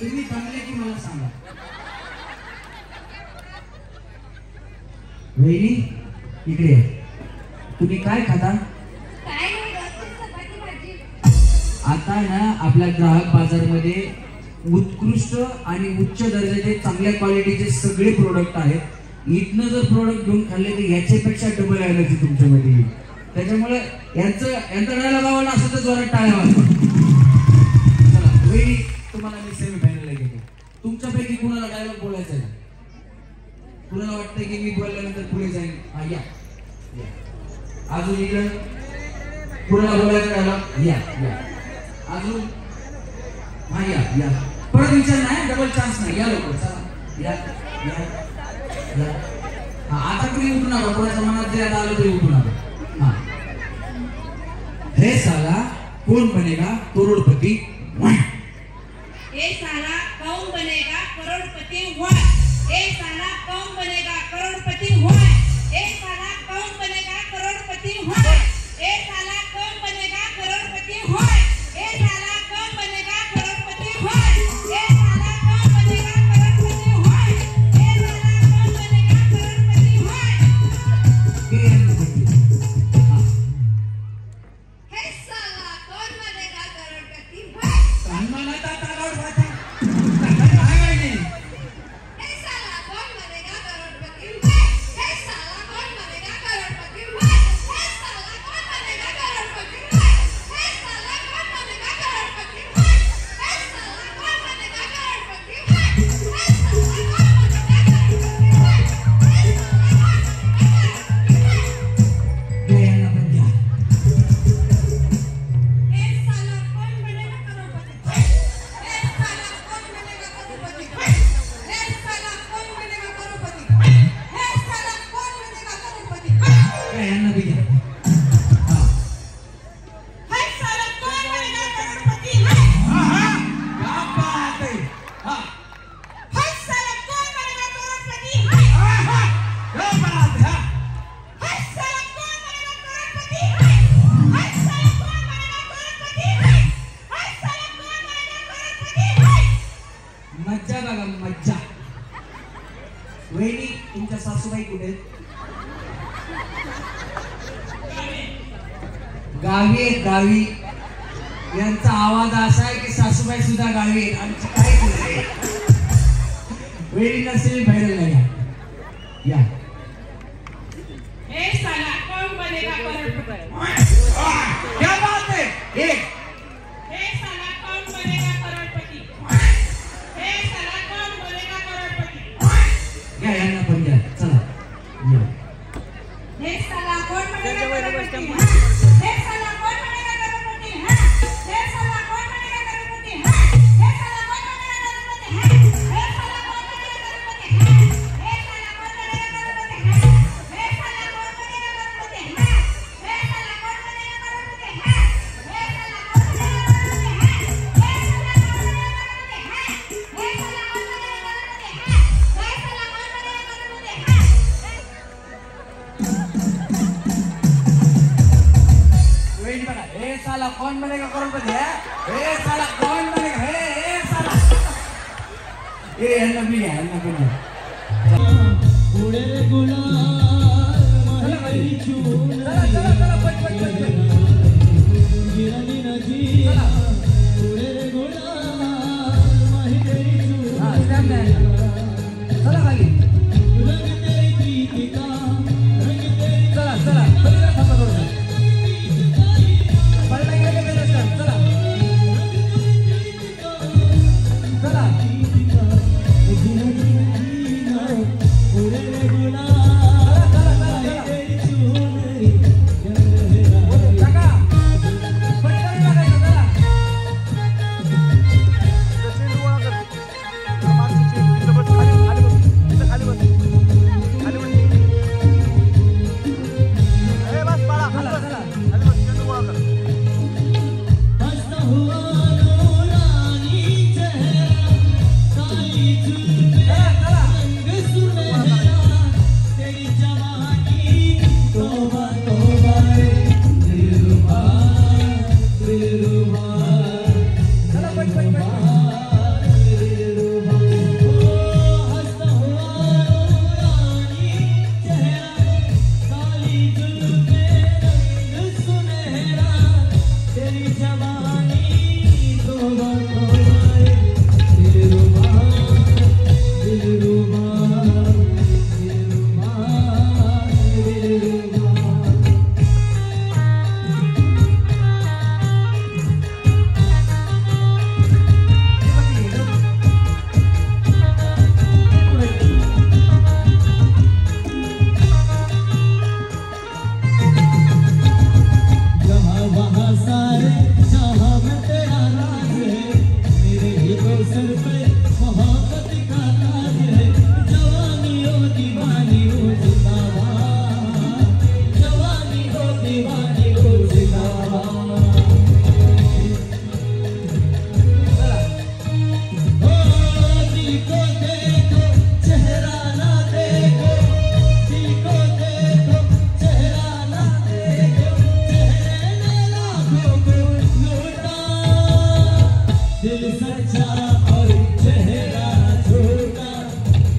तुम्ही जमले की मला सांगा. वहिनी इकडे या. तुम्ही काय खाता? काय नाही रोजची चपाती भाजी. आता ना आपल्या ग्राहक बाजारमध्ये उत्कृष्ट आणि उच्च दर्जाचे चांगल्या क्वालिटीचे सगळे प्रोडक्ट आहेत. इथनं जर प्रोडक्ट घेऊन खाल्ले तर याच्यापेक्षा डबल एनर्जी तुमच्यामध्ये येईल. त्याच्यामुळे यांचा डायलॉग आवडला असं तर जोरात टाळ्या वाजवा. चला वहिनी, तुम्हाला मी सेमी फायनलला घेतो. तुमच्यापैकी कुणाला डायलॉग बोलायचा आहे? कुणाला वाटतंय की मी बोलल्यानंतर पुढे जाईल? हा या. अजून इकडं कुणाला बोलायचं डायलॉग? या या. अजून हा या. परत विचार नाही, डबल चान्स नाही. या लवकर, चला या या या. हा आता तुम्ही उठू नका. कोणाच्या मनात जे आता आलं तरी उठू नका. हा. हे साला कौन बनेगा करोड़पति? ये साला कौन बनेगा करोड़पति हुआ? ये साला कौन बनेगा करोड़पति हुआ? ये साला कौन बनेगा करोड़पति हुआ? ये साला कौन बनेगा करोड़पति हुआ? ये साला कौन बनेगा करोड़पति हुआ? ये साला कौन बनेगा करोड़पति हुआ? ये साला कौन बनेगा करोड़पति हुआ? हे साला कौन बनेगा करोड़पति हुआ? सन्मानाचा तालावर वाचा. काय पाहिजे? हे साला कौन बनेगा करोड़पति हुआ? हे साला कौन बनेगा करोड़पति हुआ? हे साला कौन बनेगा करोड़पति हुआ? हे साला कौन बनेगा करोड़पति हुआ? हे साला कौन बनेगा करोड़पति हुआ? हे साला कौन बनेगा करोड़पति हुआ? हे साला कौन हे यांना पण घ्या. ये साला कौन बनेगा करोड़पति? ये साला कौन बनेगा करोड़पति? ये साला कौन बनेगा करोड़पति? ये साला कौन बनेगा करोड़पति? हे यांना बी घ्या. हा. ये साला कौन बनेगा करोड़पति? क्या बात आहे. हा. ये साला कौन बनेगा करोड़पति? क्या बात आहे. हा. ये साला कौन बनेगा करोड़पति? ये साला कौन बनेगा करोड़पति? ये साला कौन बनेगा करोड़पति? मज्जा बघा, मज्जा. वहिनी, तुमच्या सासूबाई कुठे आहेत? गावी आहेत, गावी. यांचा आवाज असा आहे की सासूबाई सुद्धा गावी आहेत. आमची काय केलंय? वहिनीला सेमी फायनल या. या. ये साला कौन बनेगा करोड़पति? क्या बात है. एक ये साला कौन बनेगा करोड़पति? ये साला कौन बनेगा करोड़पति? या, यांना पण घ्या. चला या. ये साला कौन बनेगा करोड़पति? ये साला कौन बनेगा करोड़पति? ये साला कौन बनेगा करोड़पति? ये साला कौन बनेगा करोड़पति? ये साला कौन बनेगा करोड़पति? ये साला कौन बनेगा करोड़पति? ये साला कौन बनेगा करोड़पति? ये साला कौन बनेगा करोड़पति? ये साला कौन बनेगा करोड़पति? ये साला कौन बनेगा करोड़पति? ये साला कौन बनेगा करोड़पति? ये साला कौन बनेगा करोड़पति? वहिनी बघा. हे साला कौन बनेगा करोडपती? हे साला कौन बनेगा? हे साला. हे यांना बी घ्या, यांना पण घ्या. उडे रे गुलाल माही चून चला पट. गिरणी नदी उडे रे गुलाल माही तेरी चून हा, स्टॅम्प द्या. चला खाली. रंग तेरी प्रीति का रंग तेरी चला पलीकडे थांबा थोडंसं. पलटा गेले गेले स्टॅम्प. चला चला. उडे रे गुलाल माही तेरी चून टाका. पलीकडे टाकायचं. चला.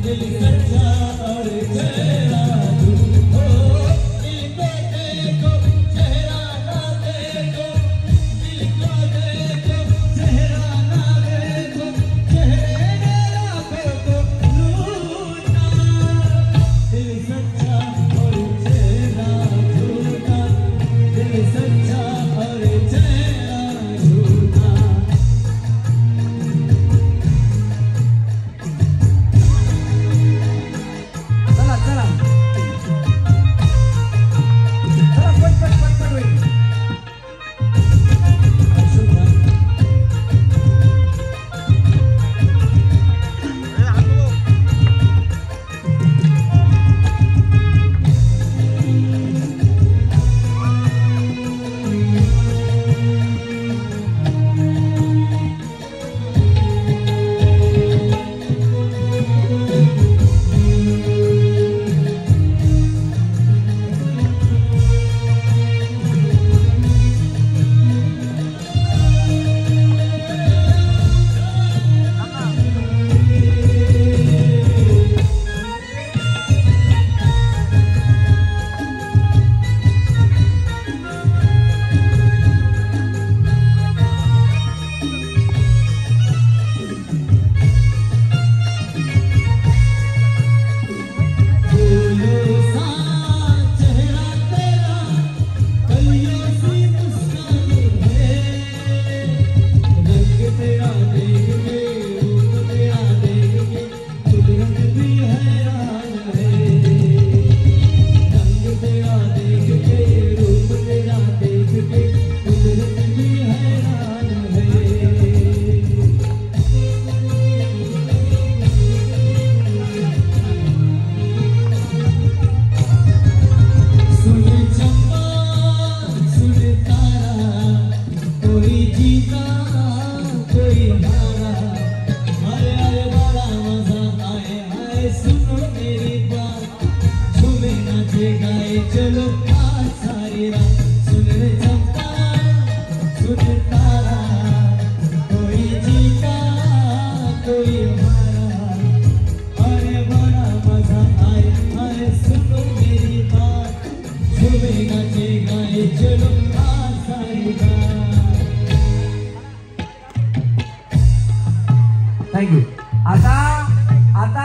दिल सच्चा और चेहरा झूठो, दिल को देखो चेहरा ना देखो, दिल को देखो चेहरा ना देखो, चेहरे रातों को लूटा, दिल सच्चा और चेहरा झूठा, दिल सच्चा और चेहरा झूठा। चला चला चला पटपट पटपट होईल. चलो आज सारी रात सुन रे चंपा सुन तारा, कोई जीता कोई हारा, अरे बड़ा मजा आए अरे सुनो मेरी बात, झूमे नाचे गाए चलो आज सारी रात। थँक्यू. आता आता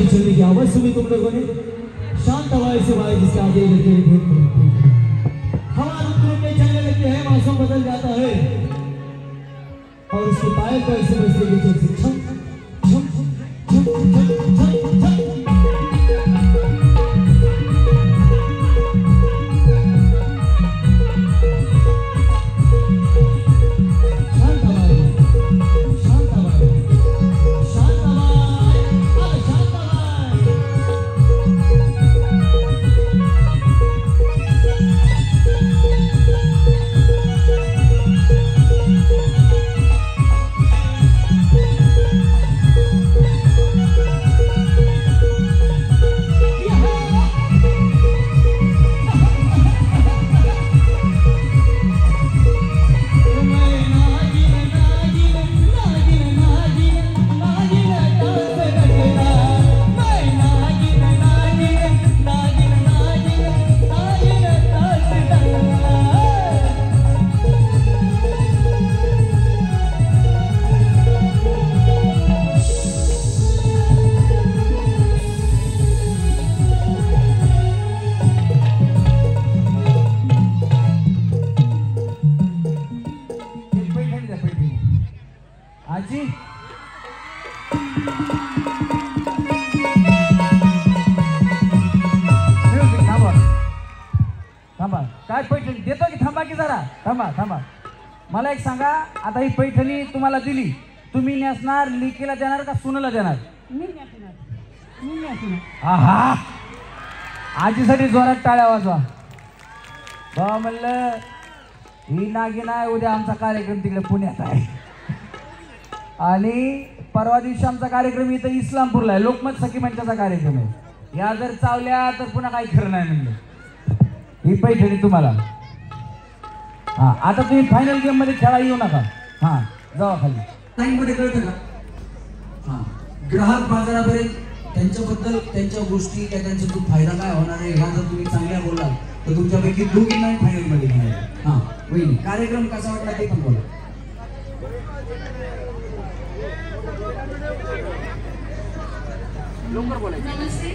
सुनने की आवाज सुनी तुम लोगों ने। शांत आवाज से भाई जिसके आगे लगे हवा रुक के चलने लगती है, मौसम बदल जाता है और उसके पायल को ऐसे बजते हुए जैसे छम छम छम छम छम छम। थांबा थांबा. मला एक सांगा, आता ही पैठणी तुम्हाला दिली, तुम्ही नेसणार, लिकीला देणार का सुनेला देणार? मी नेसणार. आहा, आजीसाठी जोरात टाळ्या वाजवा. बाबा म्हणलं ही नागिन आहे, उद्या आमचा कार्यक्रम तिकडे पुण्यात आहे आणि परवा दिवशी आमचा कार्यक्रम इथं इस्लामपूरला आहे, लोकमत सखी मंचाचा कार्यक्रम आहे. या जर चावल्या तर पुन्हा काही खरं नाही म्हणलं. ही पैठणी तुम्हाला. हा, आता तुम्ही फायनल गेम मध्ये खेळा येऊ नका. हा, जावा खाली. लाईन मध्ये कळतं का? हा, ग्राहक बाजारापर्यंत त्यांच्याबद्दल, त्यांच्या गोष्टी, त्यांचा खूप फायदा काय होणार आहे ह्या जर तुम्ही चांगल्या बोलाल तर तुमच्यापैकी दोघींना फायनल मध्ये घेणार. हा, वहिनी, कार्यक्रम कसा वाटला ते पण बोला. नमस्ते.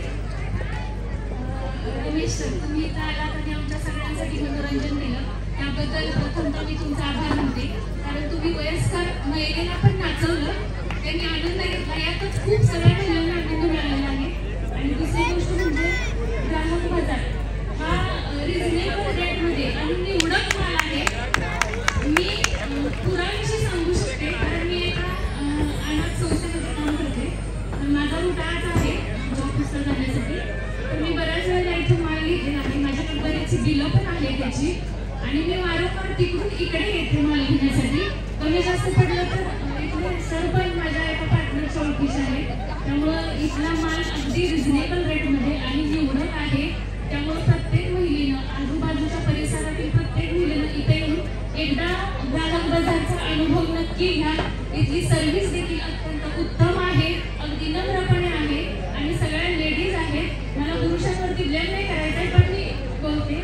रमेश सर, तुम्ही इथं आलात आणि आमच्या सगळ्यांसाठी मनोरंजन दिलं त्याबद्दल प्रथमतः मी तुमचा आभार मानते. कारण तुम्ही वयस्कर महिलेला पण नाचवलं, त्यांनी आनंद घेतला, यातच खूप सगळ्या महिलांना आनंद मिळालेला आहे. आणि दुसरी गोष्ट म्हणजे ग्राहक बाजार हा रिझनेबल रेटमध्ये आणि निवडक माल आहे. मी पुराविषयी सांगू शकते, कारण मी एका अनाथ संस्थेमध्ये काम करते. माझा रूट आज आहे जॉब पुस्तक जाण्यासाठी. तर मी बऱ्याच वेळेला इथून माल घेतलेला आहे, माझ्याकडे बरीचशी बिलं पण आहे त्याची, आणि मी वारंवार तिकडून इकडे येते माल घेण्यासाठी. कमी जास्त पडलं तर इथले सर पण माझ्या एका पार्टनरच्या ओळखीचे आहे, त्यामुळं इथला माल अगदी रिझनेबल रेटमध्ये आणि निवडक आहे. त्यामुळे प्रत्येक महिलेनं, आजूबाजूच्या परिसरातील प्रत्येक महिलेनं इथे येऊन एकदा ग्राहक बाजारचा अनुभव नक्की घ्या. इथली सर्व्हिस देखील अत्यंत उत्तम आहे, अगदी नम्रपणे आहे आणि सगळ्या लेडीज आहेत. मला पुरुषांवरती ब्लेम नाही करायचं आहे, पण मी बोलते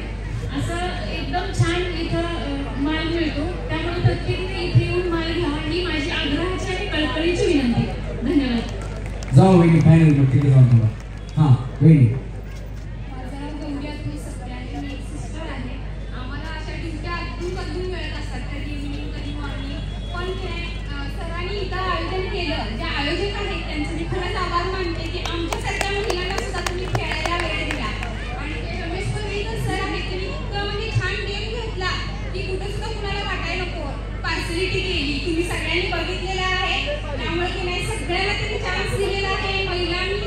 असं एकदम छान इथं माल मिळतो. त्यामुळे प्रत्येकाने इथे येऊन माल घ्यावा ही माझी आग्रहाची आणि कळकळीची विनंती. धन्यवाद. जाऊ वहिनी, फायनल मग तिथे जाऊन बघा. हा, वहिनी. माझं नाव गौरी अतुल सत्रे आहे, मी एक सिस्टर आहे. आम्हाला अशा ड्युट्या अधून मिळत असतात, कधी इव्हिनिंग कधी मॉर्निंग. पण सरांनी इथं आयोजन केलं, जे आयोजक आहेत त्यांचं मी खरंच आभार मानते की आमच्यासारख्या महिलांना सुद्धा तुम्ही खेळायला वेळ दिला. आणि ते रमेश सर आहेत, त्यांनी इतकं म्हणजे छान गेम घेतला की कुठं सुद्धा कुणाला वाटायला नको, पार्सलिटी केली. तुम्ही सगळ्यांनी बघितलेलं आहे, त्यामुळे की नाही सगळ्यांना त्यांनी चान्स दिलेला आहे. महिलांनी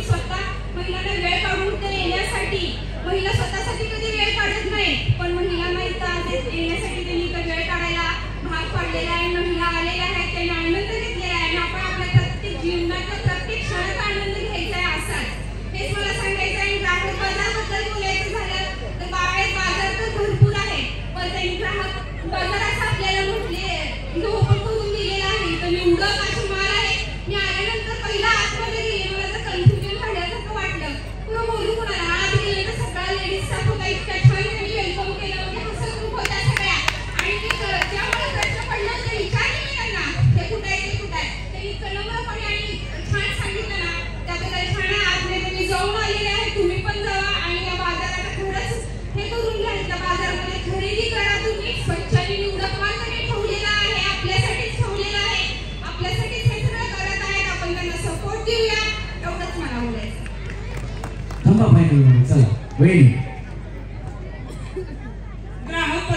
महिलांना वेळ काढून इथं येण्यासाठी, महिला स्वतःसाठी कधी वेळ काढत नाही, पण महिलांना इथं येण्यासाठी त्यांनी इथं वेळ काढायला भाग पाडलेला आहे. महिला आलेल्या आहेत, त्यांनी आनंद घेतलेला आहे आणि आपण आपल्या प्रत्येक जीवनाच्या प्रत्येक क्षणाचा आनंद घ्यायचा आहे. असाच हेच मला सांगायचं आहे. ग्राहक बाजाराबद्दल बोलायचं झालं तर बाजार तर भरपूर आहे, पण त्यांनी ग्राहक बाजार असं आपल्याला म्हटले ओपन करून दिलेला आहे. तर एवढं माझी माल आहे, मी आल्यानंतर पहिला आतमध्ये गेले, मला तर कन्फ्युजन झाल्यासारखं वाटलं. पुढं बोलू कुणाला, आत गेले तर सगळ्या लेडीज स्टाफ होता, इतक्या छान त्यांनी वेलकम केलं, म्हणजे हसत खूप होत्या सगळ्या. आणि ते ज्यामुळे प्रश्न पडला ते विचारले मी त्यांना, हे कुठं आहे ते कुठं आहे, त्यांनी इतकं नम्रपणे आणि छान सांगितलं ना, त्याबद्दल छान आहे. आज नाही तुम्ही जाऊन आलेले आहे, तुम्ही पण जावा आणि या बाजाराला खरंच हे करून घ्या. त्या बाजारामध्ये खरेदी करा. तुम्ही स्वच्छ आणि निवडक माल त्यांनी ठेवलेला आहे, आपल्यासाठीच ठेवलेला आहे, आपल्यासाठीच हे सगळं करत आहेत. आपण त्यांना सपोर्ट देऊया, एवढंच मला बोलायचं. थांबा, फायनल मध्ये चला. वहिनी. ग्राहक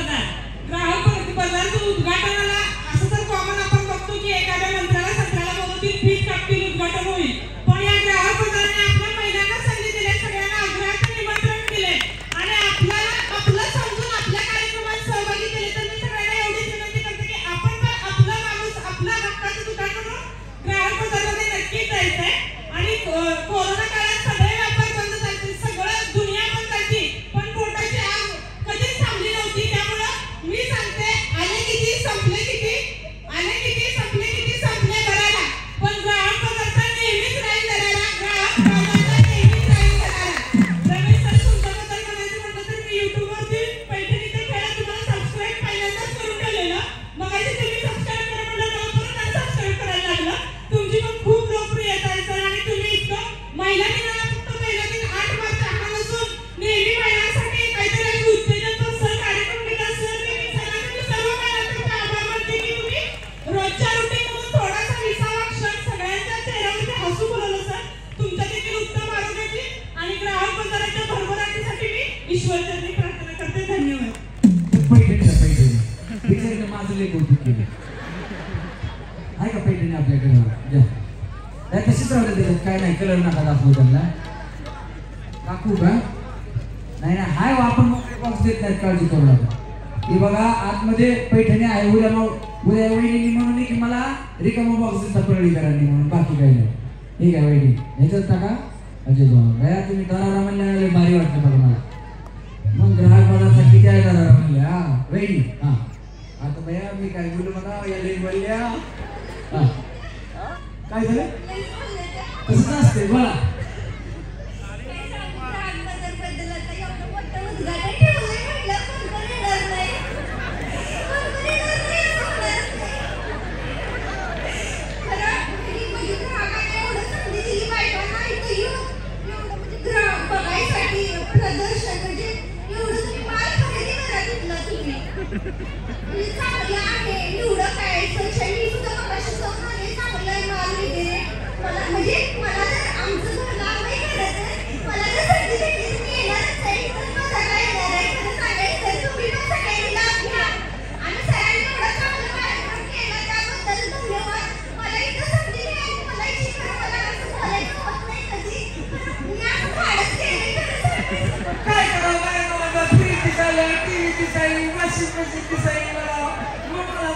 बाजारचं उद्घाटनाला असं तर कॉमन आपण बघतो की एखाद्या मंत्र्याला सत्राला बोलवतील, फीस कापतील, उद्घाटन होईल. पण या ग्राहक बाजाराने आपल्या महिलांना संधी दिली, सगळ्यांना आग्रहाचं निमंत्रण दिले आणि आपलं समजून आपल्या कार्यक्रमात सहभागी केले. तर मी सगळ्यांना एवढीच विनंती करते की आपण पण आपला माणूस, आपला हक्काचं दुकान म्हणून ग्राहक बाजारामध्ये नक्कीच जायचं आहे. आणि कोरोना काळात सगळे व्यापार बंद झाले, सगळं दुनिया बंद झाली, पण पोटाची आग कधीच थांबली नव्हती. त्यामुळं मी सांगते, आले किती संपले किती, आले किती संपले किती, संपले बराडा, पण ग्राहक बाजारचा नेहमीच राहील दराडा, ग्राहक बाजारचा नेहमीच राहील दराडा. रमेश सर, तुमच्याबद्दल म्हणायचं म्हटलं तर मी युट्यूबवरती पैठणीचा खेळ तुम्हाला सबस्क्राईब पहिल्यांदाच करून ठेवलेलं. मगाशी तुम्ही सबस्क्राईब करा म्हटलं, मला परत सबस्क्राईब करायला लागलं. तुमची पण खूप लोकप्रियता आहे सर, आणि तुम्ही इतकं महिला दिनाला फक्त पहिला दिन 8 मार्च हा नसून नेहमी महिलांसाठी काहीतरी उत्तेजन सर कार्यक्रम घेत असं मी सर्व महिलांचा आभार मानते की तुम्ही रोजच्या रुटीनमधून थोडासा 20वा क्षण सगळ्यांच्या चेहऱ्यावरती हसू बोलवलं सर. तुमच्या देखील उत्तम आरोग्याची आणि ग्राहक बाजाराच्या भरभराटीसाठी मी ईश्वरचरणी प्रार्थना करते. धन्यवाद. पैठणी. लय कौतुक केले आहे का पैठणी आपल्याकडे द्या नाही तशीच राहते त्याच्यात काय नाही कलर नका दाखवू त्यांना काकू का नाही नाही हाय आपण मोकळे बॉक्स देत नाहीत काळजी करू नका हे बघा आतमध्ये पैठणी आहे उद्या वहिनी म्हणून की मला रिकामा बॉक्स देता परळीकरांनी म्हणून बाकी काही नाही ठीक आहे वहिनी ह्याच्यात टाका अजय बाबा तुम्ही दरारा म्हणले भारी वाटतं बघा मला मग ग्राहक बाजारचा किती आहे दरारा म्हणले हा वहिनी हा आता भैया मी काय बोलू मला या लेन बोलल्या हा काय झालं कसं असते बोला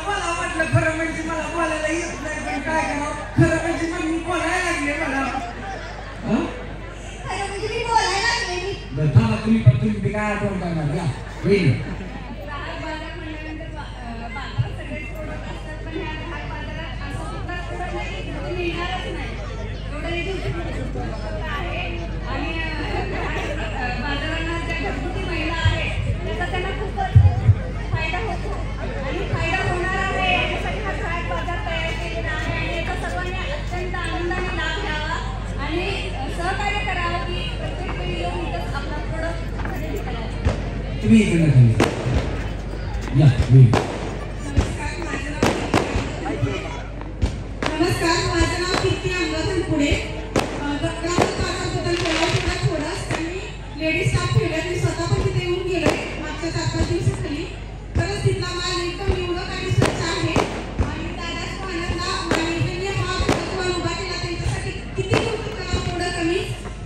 मला वाटलं खरं म्हणजे मला बोलायला येत नाही पण काय करावं खरं म्हणजे मग मी बोलायला लागले मला थांबा तुम्ही काय आठवण करणार या होईल तुम्ही इकडे खाली या होईल नमस्कार माझं नाव कीर्ती अंगधन पुढे ग्रामस्थांबद्दल बोलायचं थोडंच त्यांनी लेडीज स्टाफ ठेवल्या मी स्वतः पण तिथे येऊन गेलोय मागच्या 4-5 दिवसाखाली खरंच तिथला माल एकदम निवडक आणि स्वच्छ आहे आणि दादाच पाण्यातला त्यांनी हा उपक्रम उभा केला त्यांच्यासाठी किती कौतुक करावं तेवढं कमी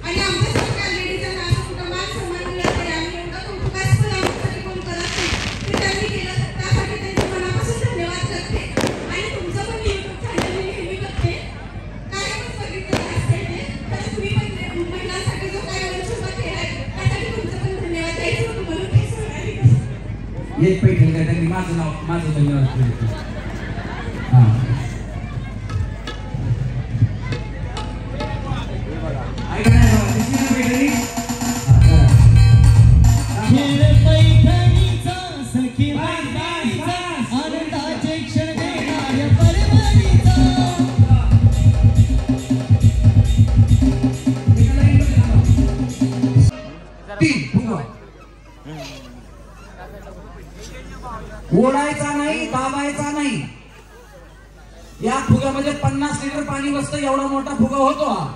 आणि आमच्यासारख्या लेडीजांना असं कुठं मान सन्मान मिळत नाही आणि एवढं कौतुकास्पद आमच्यासाठी कोण करत नाही ते त्यांनी केलं त्यासाठी त्यांचे मनापासून धन्यवाद करते आणि तुमचं पण युट्यूब चॅनल मी नेहमी बघते कायमच बघितलेलं असते ते तर तुम्ही पण महिलांसाठी जो काय वंशोबा केलाय त्यासाठी तुमचं पण धन्यवाद द्यायचं होतं म्हणून ते सगळ्यांनी एक पैठण काय त्यांनी माझं धन्यवाद केलं हा ऐका नाही बाबा दिसली ना पैठणी खेळ पैठणीचा सखी मैत्रिणीचा आनंदाचे क्षण देणाऱ्या परभणीचा ओढायचा नाही दाबायचा नाही या फुग्यामध्ये 50 लिटर पाणी बसतं एवढा मोठा फुगा होतो हा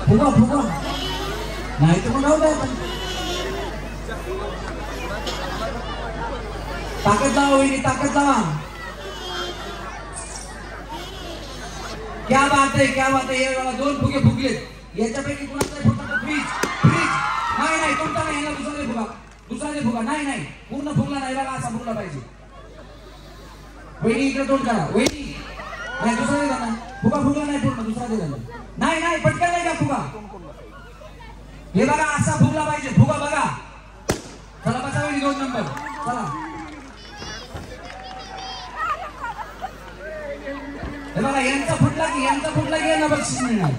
फुगा फुगा नाही तर मग राहू द्या ताकद लावा वहिनी ताकद लावा क्या बात आहे हे बघा 2 फुगे फुगलेत याच्यापैकी कुणाचा फुटला फ्रीज नाही तुमचा नाही ना दुसरा फुगा नाही पूर्ण फुगला नाही बघा असा फुगला पाहिजे वहिनी इकडे तोंड करा वहिनी नाही दुसरा दे ना फुगा फुगला नाही पूर्ण दुसरा दे नाही पटकन नाही का फुगा हे बघा असा फुगला पाहिजे फुगा बघा चला बसा वहिनी 2 नंबर चला हे बघा यांचा फुटला की यांना बक्षीस मिळणार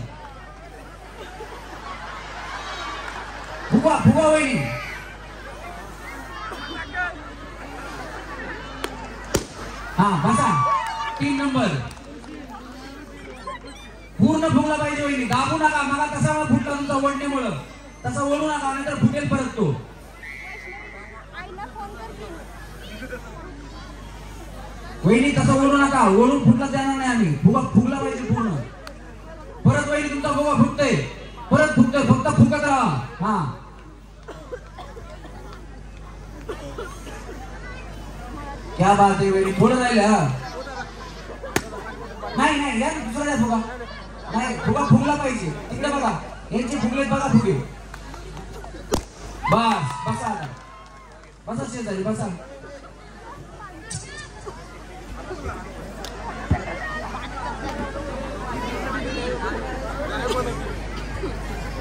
फुगा वहिनी हा बसा 3 नंबर पूर्ण फुगला पाहिजे वहिनी दाबू नका मला कसा फुटला तुमचा वडणीमुळं तसा ओढू नका नाहीतर फुटेल परत तो. वहिनी तसा ओढू नका, ओढून फुटला जाणार नाही आम्ही. फुगा फुगला पाहिजे पूर्ण. परत वहिनी तुमचा फुगा फुटतोय, परत फुटतोय, फक्त फुगत राहा. हा क्या बात आहे वहिनी, थोडं राहिलं. हा नाही नाही या दुसरा द्या फुगा. नाही फुगा फुगला पाहिजे. तिकडे बघा यांचे फुगलेत बघा फुगे. बस बसा आता, बसा शेजारी बसा.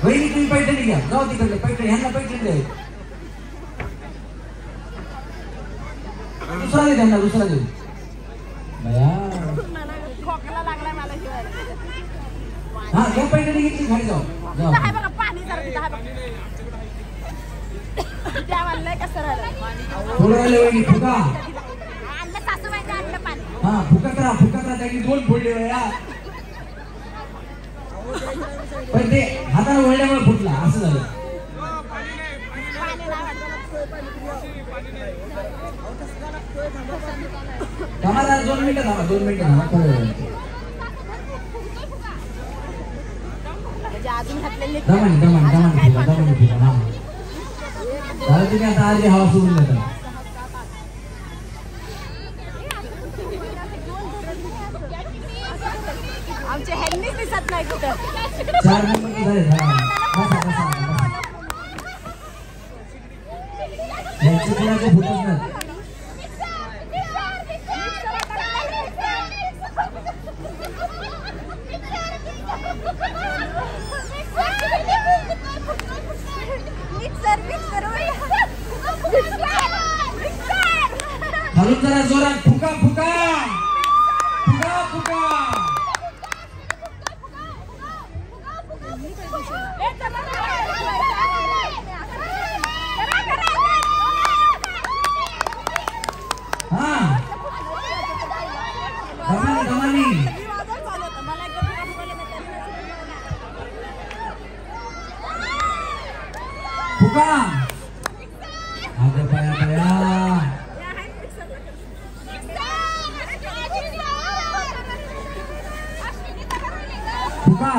वहिनी तुम्ही पैठणी घ्या, जाऊ तिकडे पैठणी. ह्यांना पैठणी द्या. दुसरा दे त्यांना, दुसरा दे. हा घ्या पैठणी घेतली खाली जाऊ. थोडं राहिलं वहिनी फुगा. हा फुकत राहा त्यांनी 2 फोडले वेळा. पण ते हाताला वळल्यामुळे फुटला असं झालं. थांबा 2 मिनिटं थांबा, 2 मिनिटं थांबा. दमाने फुगा. हा झालं तुम्ही आता आधी हवा सोडून देता. आमच्या ह्यांनीच दिसत नाही कुठं. 4 नंबर झाले. यांचे कुणाचे फुटत नाही. हलून जरा जोरात फुका फुका फुका फुका. हा दमानी फुका. अगं बया फुका.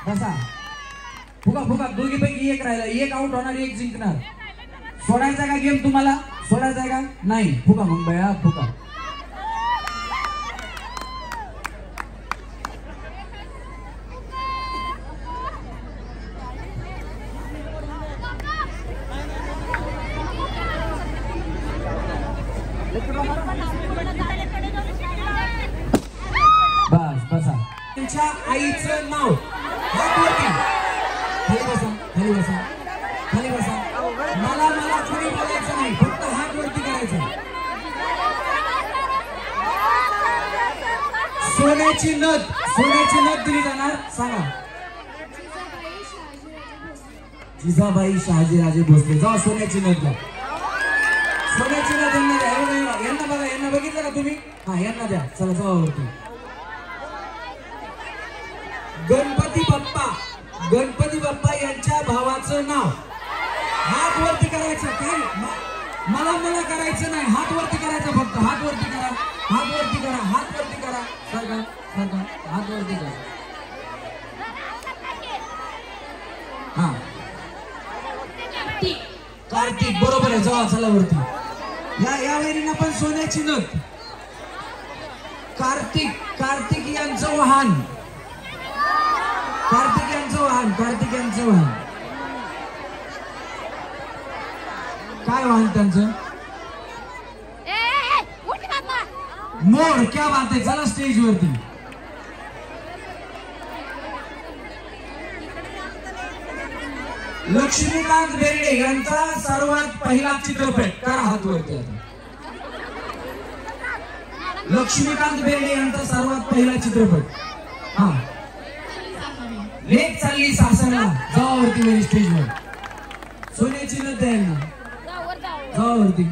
बसा फुका फुका. दोघीपैकी एक राहिला, एक आउट होणार, एक जिंकणार. सोडायचा का गेम तुम्हाला? सोडायचा का नाही? फुका मग बया फुका. बस बसा. त्यांच्या आईचं नाव हात वरती. खाली बसा, खाली बसा, खाली बसा. मला कोणी बोलायचं नाही, फक्त हात वरती करायचं. सोन्याची नथ दिली जाणार. सांगा. जिजाबाई शहाजीराजे भोसले. जाऊ सोन्याची नथ द्या. सोन्याची नथ यांना द्या. यांना बघा, यांना बघितलं का तुम्ही? हा यांना द्या. चला जाऊ वरती. गणपती बाप्पा यांच्या भावाचं नाव. हात वरती करायचं. काय मला करायचं नाही, हात वरती करायचं फक्त. हात वरती करा, हात वरती करा, हात वरती करा. सरका हात वरती करा. हा कार्तिक बरोबर आहे. जावा चला वरती. या वैरींना पण सोन्याची नथ. कार्तिक यांचं वाहन. कार्तिक यांचं वाहन. काय वाहन त्यांचं? मोर. क्या बात आहे. चला स्टेज वरती. लक्ष्मीकांत बेर्डे यांचा सर्वात पहिला चित्रपट. करा हात वरती आता. लक्ष्मीकांत बेर्डे यांचा सर्वात पहिला चित्रपट. हा लेक चालली सासरला. जावावरती वरी स्टेजवर. सोन्याची नथ द्यायला जावावरती.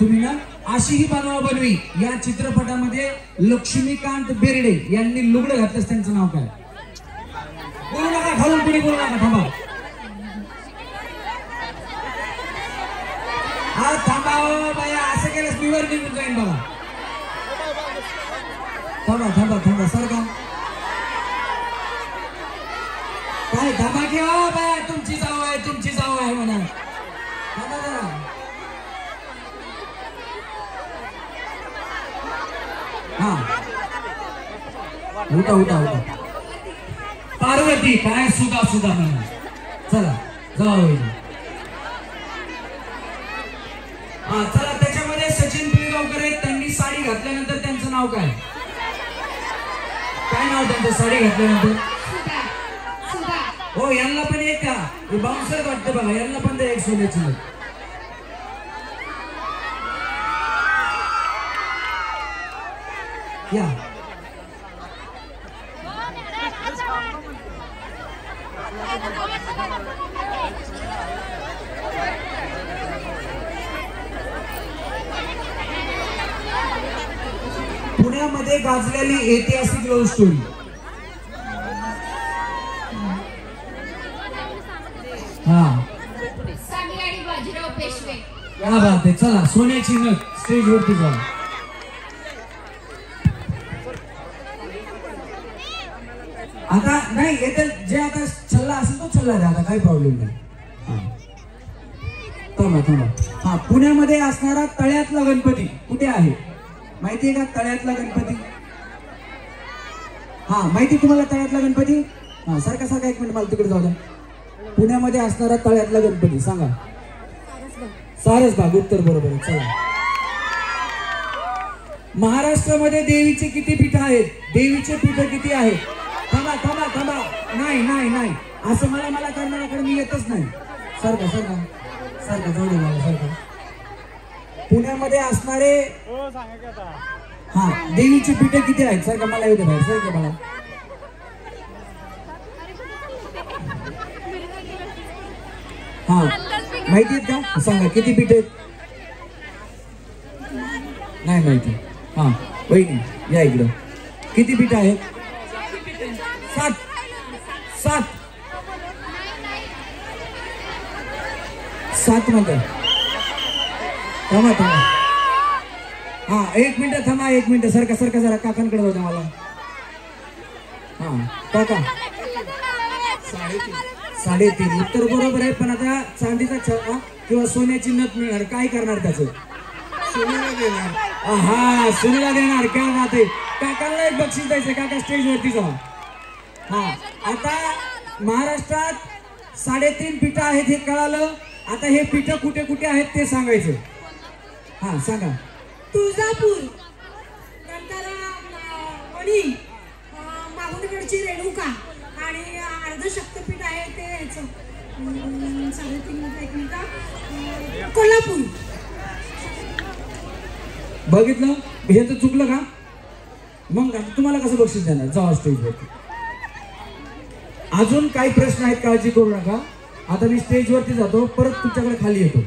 तुम्ही ना अशी ही बनवी. या चित्रपटामध्ये लक्ष्मीकांत बेर्डे यांनी लुगडं घातलं. त्यांचं नाव काय? बोलू नका, खालून कुणी बोलू नका, थांबा. हा थांबा हो बाया, असं केलंस मी वर निघून जाईन बघा. थांबा थांबा थांबा, सारखा काय थांबा की हो बाया, तुमची जाऊ आहे, तुमची जाऊ आहे म्हणा. थांबा जरा. हा उठा उठा उठा. पार्वती काय सुधा सुधा म्हणा. चला जाऊ. हा चला, त्याच्यामध्ये सचिन पिळगावकर आहेत, त्यांनी साडी घातल्यानंतर त्यांचं नाव काय? काय नाव त्यांचं साडी घातल्यानंतर? सुधा सुधा. हो यांना पण एक का? हे बाउन्सर वाटतं बघा, यांना पण एक सोन्याची नोट. या पुण्यामध्ये गाजलेली ऐतिहासिक लव्ह स्टोरी. हा सामी आणि बाजीराव पेशवे. क्या बात आहे. चला सोन्याची नथ स्टेज वरती जा. आता नाही येते, जे आता छल्ला असेल तो छल्ला द्या, आता काही प्रॉब्लेम नाही. थांबा थांबा. हा पुण्यामध्ये असणारा तळ्यातला गणपती कुठे आहे माहितीये का? तळ्यातला गणपती. हा माहिती तुम्हाला तळ्यातला गणपती? हा सारखा सारखा एक मिनिट, मला तिकडे जाऊ द्या. पुण्यामध्ये असणारा तळ्यातला गणपती सांगा. सारसबाग, उत्तर बरोबर आहे. चला. महाराष्ट्रामध्ये देवीचे किती पीठ आहेत? देवीचे पीठ किती आहेत? थांबा थांबा थांबा. नाही नाही नाही, असं मला करणाऱ्याकडे मी येतच नाही. सारखा सारखा सारखा जाऊ दे मला. सारखा पुण्यामध्ये असणारे हा देवीची पीठ किती आहेत? सारखा मला येते बाहेर. सारखं मला हा माहिती आहेत का? सांगा किती पीठ आहेत? नाही माहिती. हा वहिनी या इकडं. किती पीठ आहेत? 7. 7 7 मध्ये. थांबा थांबा. हा एक मिनिट थांबा, एक मिनिट. सारखा सारखा जरा काकांकडे जाऊ द्या मला. हा काका 3.5. उत्तर बरोबर आहे, पण आता चांदीचा छल्ला किंवा सोन्याची नथ मिळणार, काय करणार त्याचं? सोन्याला देणार. हा सोन्याला देणार. काय बात आहे. काकांना एक बक्षीस द्यायचं. काका स्टेज वरती जाऊ. हा आता महाराष्ट्रात 3.5 पीठ आहेत हे कळालं. आता हे पीठ कुठे कुठे आहेत ते सांगायचं. हा सांगा. तुळजापूर, नंतर वणी, माहुरगडची रेणुका आणि अर्धशक्तपीठ आहे ते ह्याचं 3.5 मध्ये. एक मिनिट. कोल्हापूर. बघितलं हे तर चुकलं का? मग तुम्हाला कसं बक्षीस देणार? जावा स्टेजवरती. अजून काही प्रश्न आहेत? काळजी करू नका. आता मी स्टेजवरती जातो, परत तुमच्याकडे खाली येतो.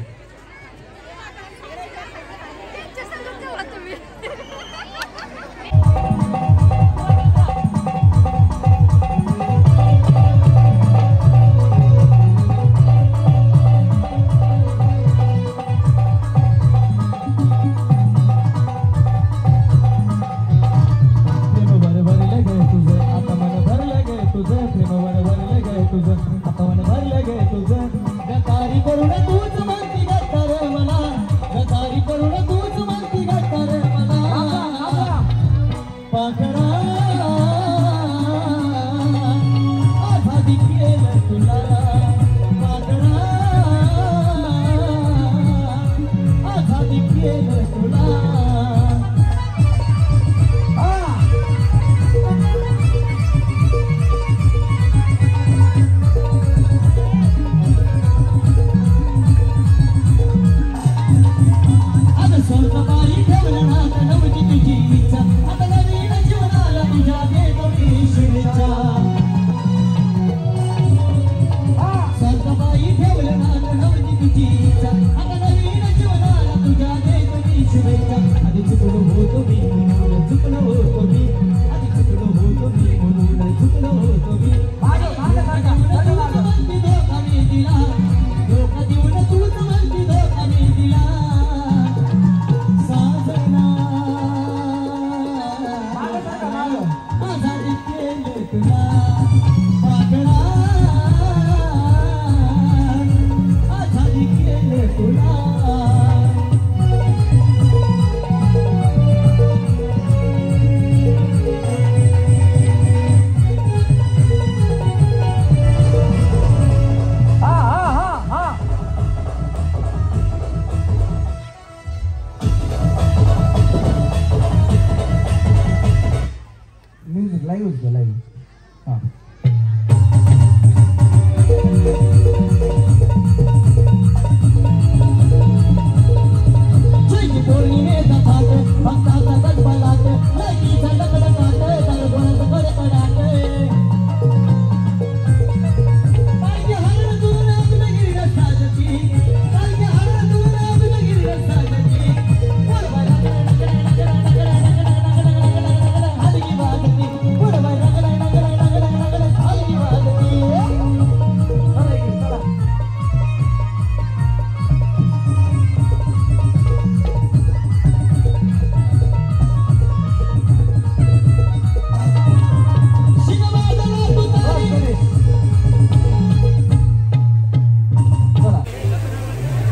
लाईव्हच घ्या लाईव्ह. हा पौर्णिमेचा थाट भक्ताचा गडबडाट लगीचा डगडगाट दरगोळात कडकडाट पालखी हरण तुला नागनगिरी रस्ताची पालखी हरण तुला नागनगिरी रस्ताची पुरवाय हलगी वाजती पुरवाय हलगी वाजती.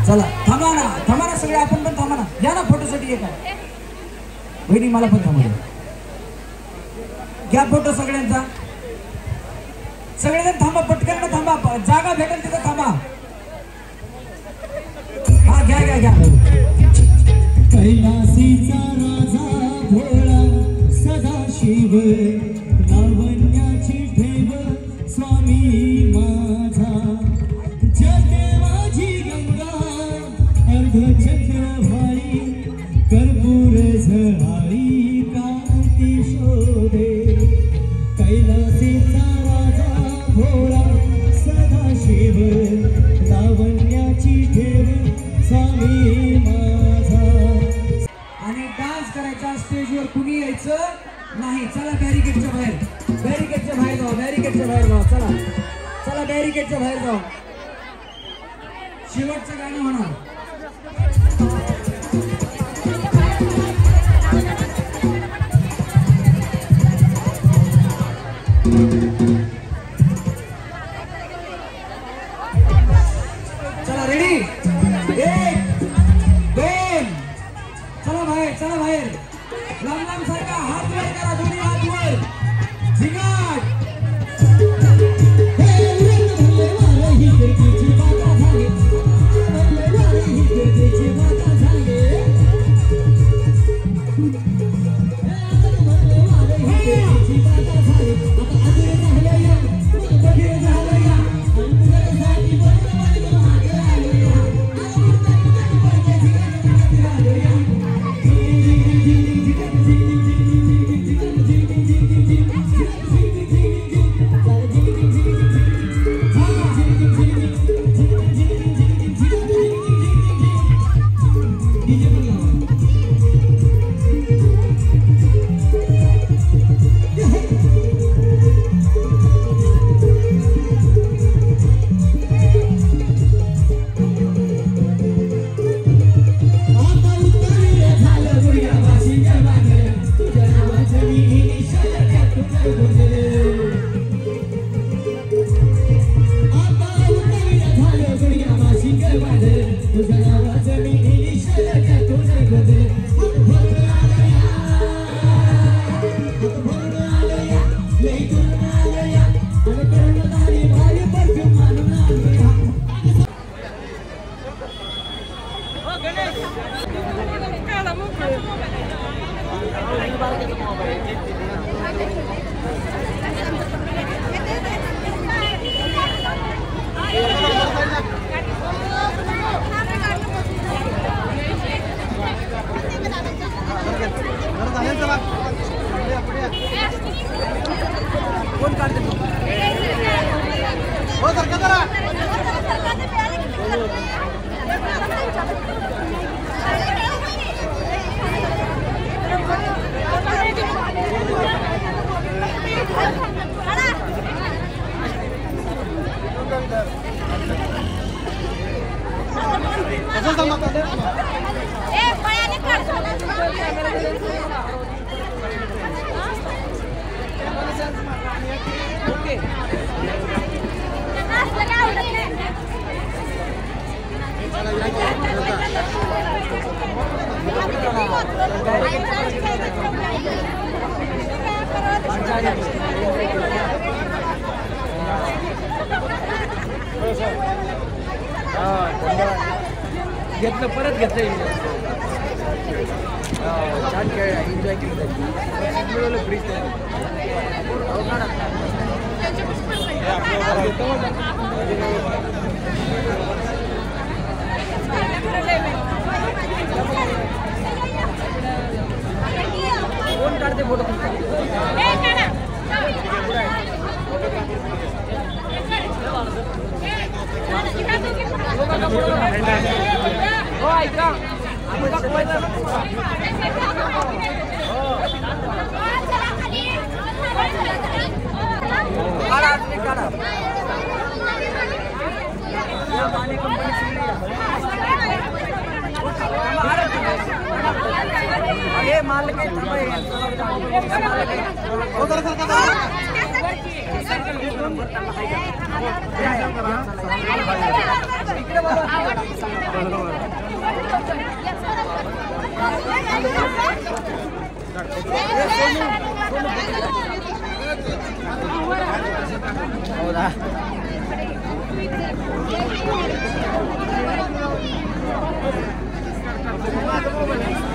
चला थांबा ना सगळे, आपण पण थांबा ना. या ना फोटोसाठी एका बहिणी, मला पण थांबा घ्या फोटो सगळ्यांचा. सगळेजण थांबा, पटकन थांबा, जागा भेटेल तिथं थांबा. हा घ्या घ्या घ्या. कैलासीचा राजा भोळा सदाशिव लावण्याची ठेव स्वामी माझा जटे माझी गंगा अर्धचंद्र भाई कर्पूर झळाळी कांती शोधे. कैलासीचा राजा भोळा सदाशिव लावण्याची ठेव स्वामी माझा. आणि डान्स करायचा स्टेजवर कुणी यायचं नाही. चला बॅरिकेडच्या बाहेर जाऊ, बॅरिकेडच्या बाहेर जाऊ. चला बॅरिकेडच्या बाहेर जाऊ. शेवटचं गाणं होणार. चला रेडी, 1 2 चला बाहेर. लांब सारखा हात वर करा, दोन्ही हात वर. झिंगाट घेतलं परत घेतलं. छान खेळ एन्जॉय केलं फ्रीज कोण काढते फोटो Thank you.